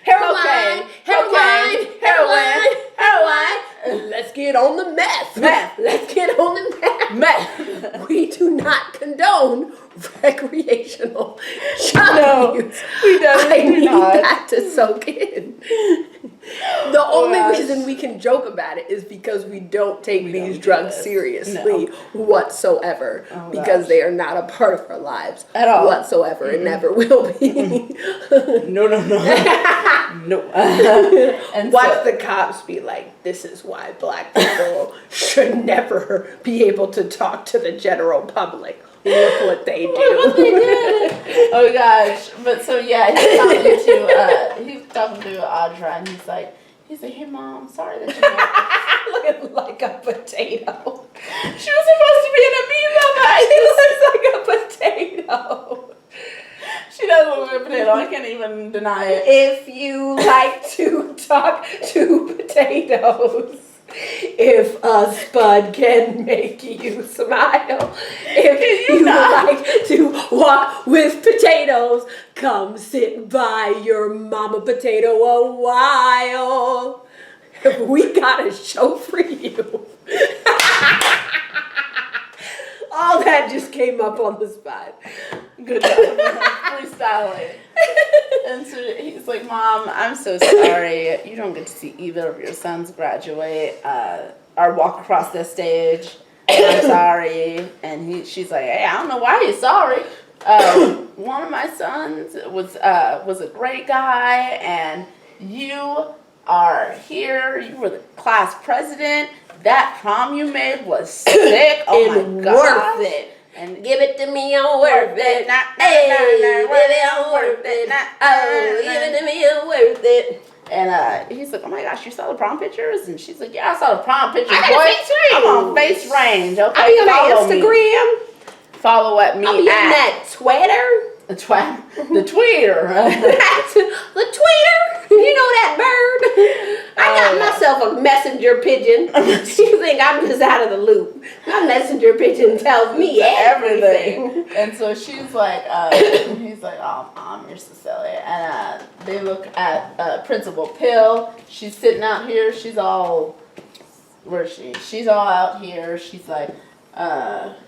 Let's get on the meth. Let's get on the meth. We do not condone recreational child use. We definitely do not. That to soak in. The only reason we can joke about it is because we don't take these drugs seriously whatsoever. Because they are not a part of our lives at all whatsoever and never will be. No. And watch the cops be like, this is why black people should never be able to talk to the general public. Look what they do. Look what they did. Oh gosh. But so yeah, he's talking to Audra, and he's like, He's like, hey, Mom, sorry that you Looking like a potato. She was supposed to be an amoeba, but She looks like a potato. she does look like a potato. I can't even deny it. If you like to talk to potatoes, if a spud can make you smile, if you like to walk with potatoes, come sit by your mama potato a while. We got a show for you. All that just came up on the spot. Good job. Freestyling. And so he's like, Mom, I'm so sorry. You don't get to see either of your sons graduate or walk across the stage. I'm sorry. And she's like, hey, I don't know why he's sorry. One of my sons was a great guy, and you are here. You were the class president. That prom you made was sick. Oh my God. Worth it. And give it to me, I'm worth it. Hey, baby, I'm worth it. Oh, give it to me, I'm worth it. And he's like, oh my gosh, you saw the prom pictures? And she's like, yeah, I saw the prom pictures. I got face range. I'm on face range. Okay, I be on follow that Instagram. Me. Follow at me. I be on that Twitter. The tweeter. The tweeter. You know that bird. I got myself a messenger pigeon. You think I'm just out of the loop. My messenger pigeon tells me everything. And so she's like, he's like, oh, Mom, you're so silly. And they look at Principal Pill. She's sitting out here. She's all, where is she? She's all out here. She's like,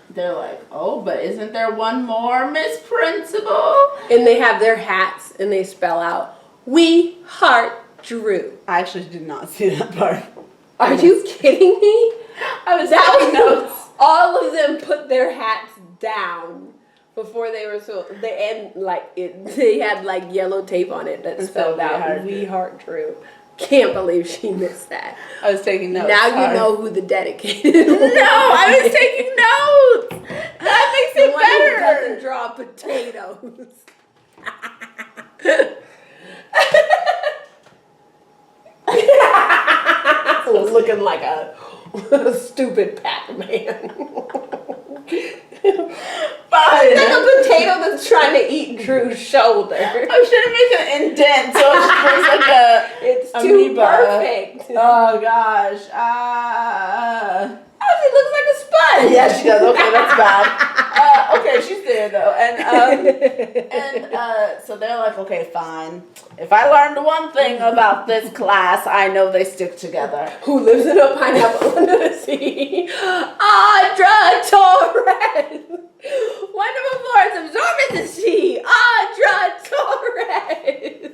they're like, oh, but isn't there one more, Miss Principal? And they have their hats and they spell out, We Heart Drew. I actually did not see that part. Are you kidding me? That was notes. All of them put their hats down before they were they had like yellow tape on it that spelled out We Heart Drew. Can't believe she missed that. I was taking notes. Now you know who the dedicated was. No, I was taking notes. That makes it better. Who doesn't draw potatoes. Looking like a stupid Pac-Man. Fine. It's like a potato that's trying to eat Drew's shoulder. I should have made an indent so it looks like it's amoeba. Too perfect. Oh gosh. She looks like a sponge. Yeah, she does. Okay, that's bad. Okay, she's there though, and so they're like, okay, fine. If I learned one thing about this class, I know they stick together. Who lives in a pineapple under the sea? Audra Torres. Wonderful Florence absorbent is she. Audra Torres.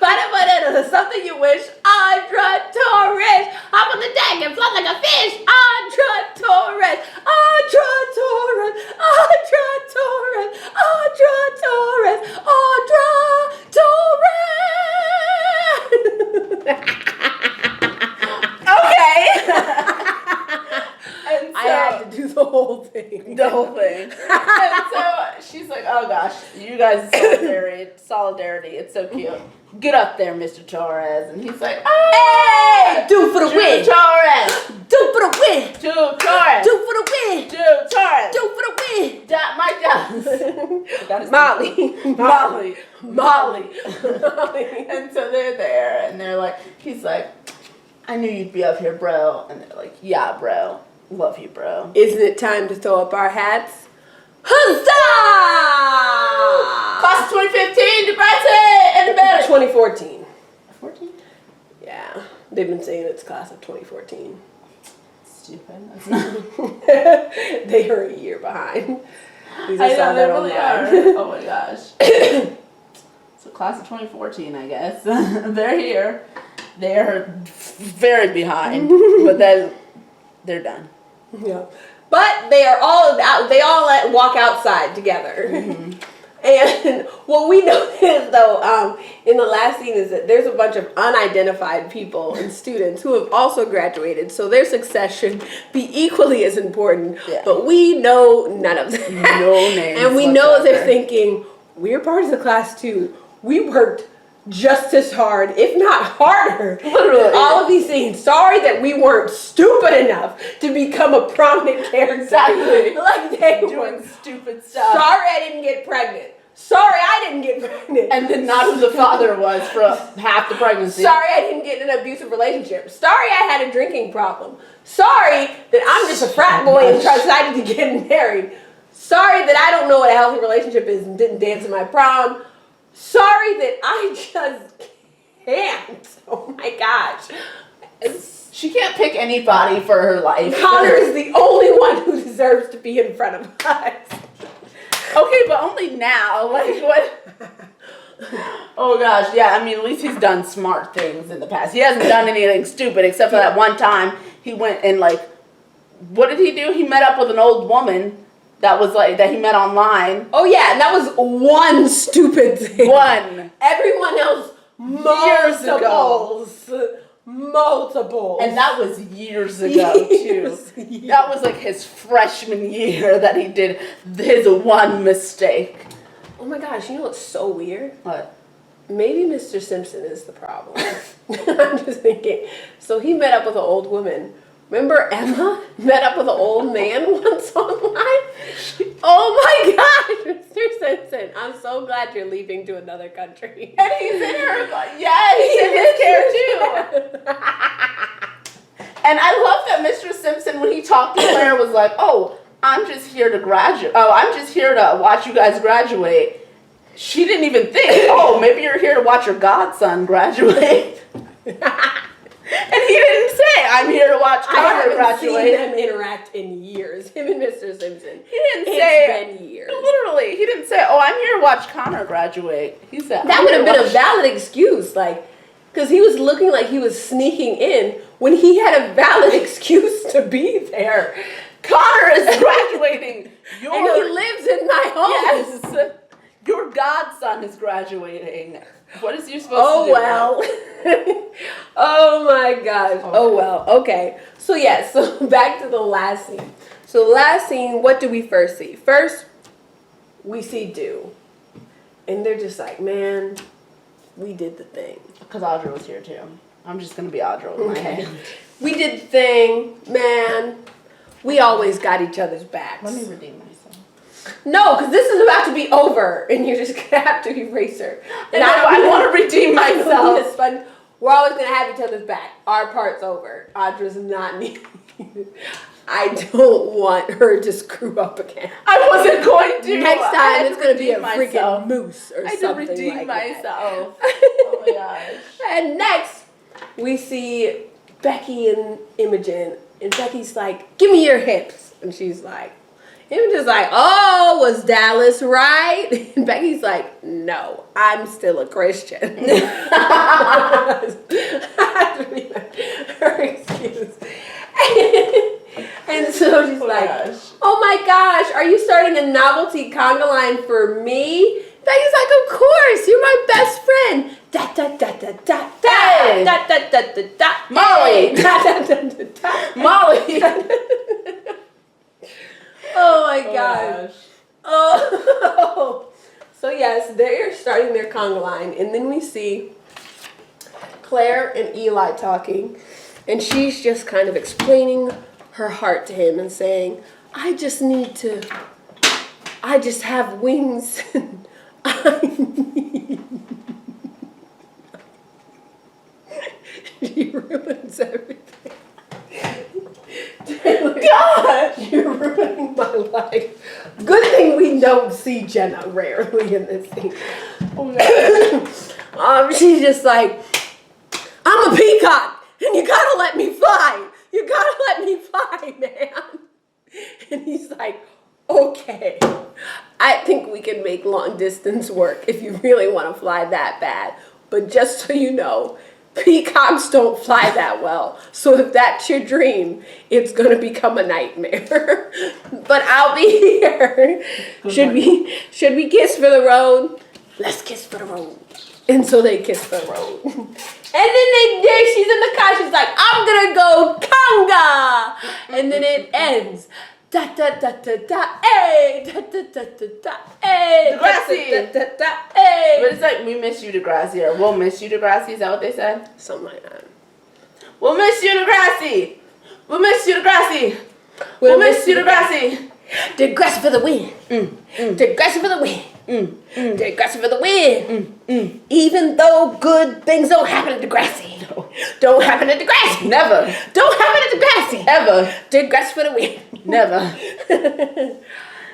Banana, something you wish. Audra Torres. Hop on the deck and float like a fish. Audra Torres. Audra Torres. Audra Torres. Audra Torres. Audra Torres. Okay. And so, I had to do the whole thing. The whole thing. And so she's like, oh gosh, you guys' solidarity, it's so cute. Get up there, Mr. Torres. And he's like, oh, hey, do for the win. Torres. Do for the win. Do Torres. Do for the win. Do Torres. Do for the win. Mike Dobbs. Molly. And so they're there, and they're like, he's like, I knew you'd be up here, bro. And they're like, yeah, bro. Love you, bro. Isn't it time to throw up our hats? Huzzah! Class of 2015, Degrassi, and better. 2014. 14? Yeah, they've been saying it's class of 2014. Stupid. That's not. They are a year behind. I know, they really are. Oh my gosh. So class of 2014, I guess. They're here. They're very behind, but then they're done. Yeah, but they are all out. They all walk outside together. Mm-hmm. And what we noticed though, in the last scene is that there's a bunch of unidentified people and students who have also graduated, so their success should be equally as important. Yeah. But we know none of them. No names. And we know they're thinking, we're part of the class too. We worked just as hard, if not harder. Literally. All of these things. Sorry that we weren't stupid enough to become a prominent character. Exactly. Like they Doing were. stupid stuff. Sorry I didn't get pregnant. Sorry I didn't get pregnant. And then not who the father was for half the pregnancy. Sorry I didn't get in an abusive relationship. Sorry I had a drinking problem. Sorry that I'm just a frat boy and decided to get married. Sorry that I don't know what a healthy relationship is and didn't dance in my prom. Sorry that I just can't. Oh my gosh. She can't pick anybody for her life. Connor is the only one who deserves to be in front of us. Okay, but only now. Like, what? Oh gosh, yeah, I mean, at least he's done smart things in the past. He hasn't done anything stupid except for that one time he went and, like, what did he do? He met up with an old woman that was, like, that he met online. Oh yeah, and that was one stupid thing. One. Everyone else, multiples. Multiples. And that was years ago, too. That was, like, his freshman year that he did his one mistake. Oh my gosh, you know what's so weird? What? Maybe Mr. Simpson is the problem. I'm just thinking. So he met up with an old woman. Remember Emma met up with an old man once online? Oh my gosh, Mr. Simpson. I'm so glad you're leaving to another country. And he's in her, yeah, he's in his care too. And I love that Mr. Simpson, when he talked to Claire, was like, oh, I'm just here to graduate. Oh, I'm just here to watch you guys graduate. She didn't even think, oh, maybe you're here to watch your godson graduate. And he didn't say, I'm here to watch Connor graduate. I haven't seen them interact in years, him and Mr. Simpson. He didn't say. It's been years. Literally, he didn't say, oh, I'm here to watch Connor graduate. He said, that would have been a valid excuse, like, because he was looking like he was sneaking in when he had a valid excuse to be there. Connor is graduating. And he lives in my home. Yes. Your godson is graduating. What is you supposed to do? Oh, well. Oh, my gosh. Oh, well. Okay. So, yeah. So, back to the last scene. So, the last scene, what do we first see? First, we see Do. And they're just like, man, we did the thing. Because Audra was here, too. I'm just going to be Audra with my hand. We did the thing, man. We always got each other's backs. Let me redeem myself. No, because this is about to be over, and you're just going to have to erase her. And I want to redeem myself. It's fun. We're always going to have each other's back. Our part's over. Audra's not needed. I don't want her to screw up again. I wasn't going to. Next time, it's going to be a myself. freaking moose or I something had to redeem like myself. that. Oh, my gosh. And next, we see Becky and Imogen. And Becky's like, give me your hips. And she's like, Imogen's like, oh, was Dallas right? And Becky's like, no, I'm still a Christian. Her excuse. And so she's oh my gosh, are you starting a novelty conga line for me? Becky's like, of course, you're my best friend. Da da da da da da Hey. da da da da da. Molly. Da da da da da. Molly. Oh my gosh. Oh. So yes, they're starting their conga line, and then we see Claire and Eli talking, and she's just kind of explaining her heart to him and saying, I just have wings. She ruins everything. God, you're ruining my life. Good thing we don't see Jenna rarely in this scene. She's just like, I'm a peacock, and you gotta let me fly. You gotta let me fly, man. And he's like, okay. I think we can make long distance work if you really want to fly that bad. But just so you know, peacocks don't fly that well. So if that's your dream, it's going to become a nightmare. But I'll be here. Should we kiss for the road? Let's kiss for the road. And so they kiss for the road. And then she's in the car. She's like, I'm going to go conga. And then it ends. Da da da da da, ay, da da da da da, ay, Degrassi. da da da, ay. But it's like, we miss you, Degrassi, or we'll miss you, Degrassi. Is that what they said? Something like that. We'll miss you, Degrassi. We'll miss you, Degrassi. We'll miss you, Degrassi. Degrassi for the win. Degrassi for the win. Degrassi for the win. Even though good things don't happen to Degrassi. No. Don't happen to Degrassi. Never. Don't happen to Degrassi. Ever. Degrassi for the win. Never.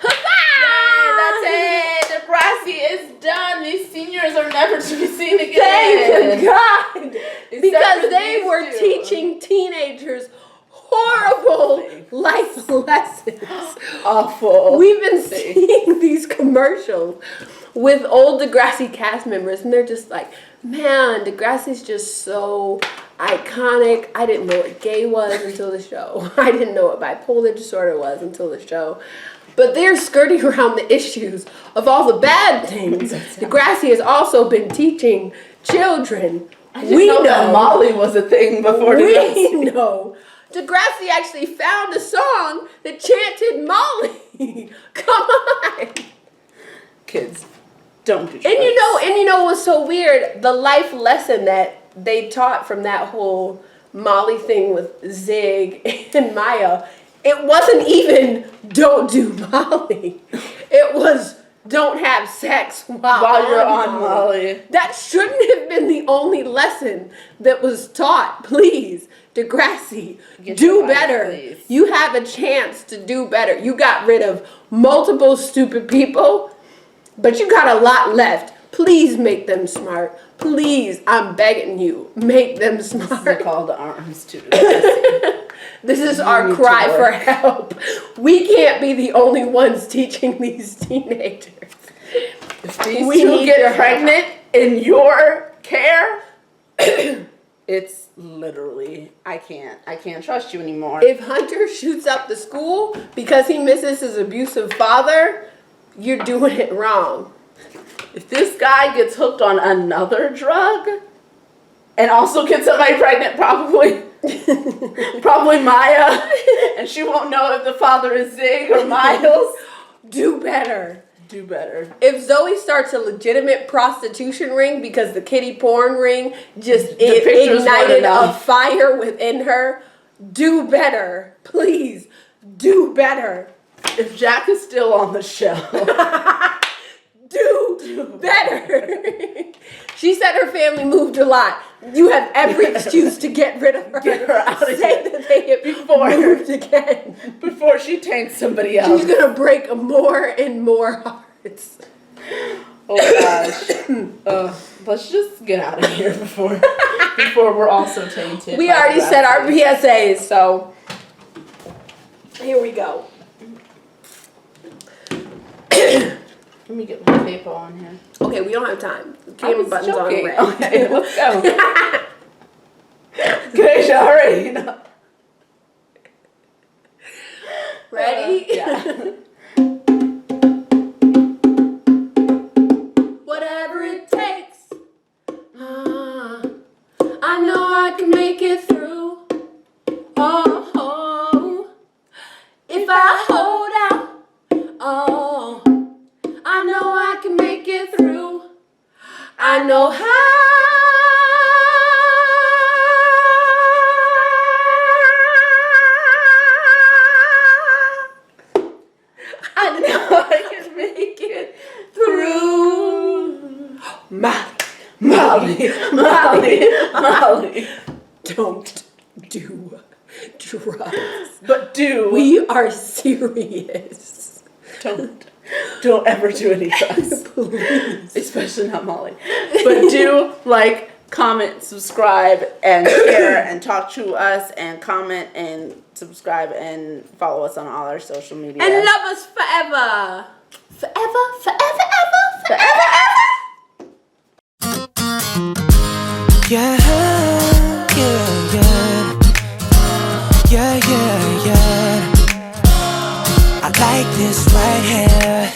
Huzzah! That's it. Degrassi is done. These seniors are never to be seen again. Thank God. Except Because for they these were two. teaching teenagers horrible life lessons. Awful. We've been seeing these commercials with old Degrassi cast members, and they're just like, man, Degrassi's just so iconic. I didn't know what gay was until the show. I didn't know what bipolar disorder was until the show. But they're skirting around the issues of all the bad things. Degrassi has also been teaching children. I didn't know that Molly was a thing before Degrassi. We know. Degrassi actually found a song that chanted Molly. Come on. Kids, don't do drugs. And you know what's so weird? The life lesson that they taught from that whole Molly thing with Zig and Maya, it wasn't even don't do Molly. It was don't have sex while you're on Molly. That shouldn't have been the only lesson that was taught. Please, Degrassi, do better. Please. You have a chance to do better. You got rid of multiple stupid people, but you got a lot left. Please make them smart. Please, I'm begging you, make them smart. They're called arms to Degrassi. This is our cry for help. We can't be the only ones teaching these teenagers. If these two get pregnant in your care, it's literally, I can't trust you anymore. If Hunter shoots up the school because he misses his abusive father, you're doing it wrong. If this guy gets hooked on another drug and also gets somebody pregnant, probably Maya, and she won't know if the father is Zig or Miles, Do better. do better. If Zoe starts a legitimate prostitution ring because the kiddie porn ring just pictures weren't ignited a enough. fire within her, do better. Please, do better. If Jack is still on the show, Do better. She said her family moved a lot. You have every excuse to get rid of her. Get her out of Say here. that they have moved again. before she taints somebody else. She's gonna break more and more hearts. Oh gosh. Let's just get out of here before we're also tainted. We by already said our Degrassi. PSAs, so here we go. Let me get my tape on here. Okay, we don't have time. The I camera was button's on joking. red. Okay, let's go. Good, hurry. Ready? Yeah. Whatever it takes. I know I can make it through. Oh, if I hold out. Oh, I know I can make it through. I know I know I can make it through. Molly. Don't do drugs. But do. We are serious. Don't ever do any drugs. Please. Especially not Molly. But do like, comment, subscribe, and share, and talk to us, and comment, and subscribe, and follow us on all our social media. And love us forever. Forever, ever. Yeah, yeah, yeah. Yeah, yeah, yeah. I like this right here.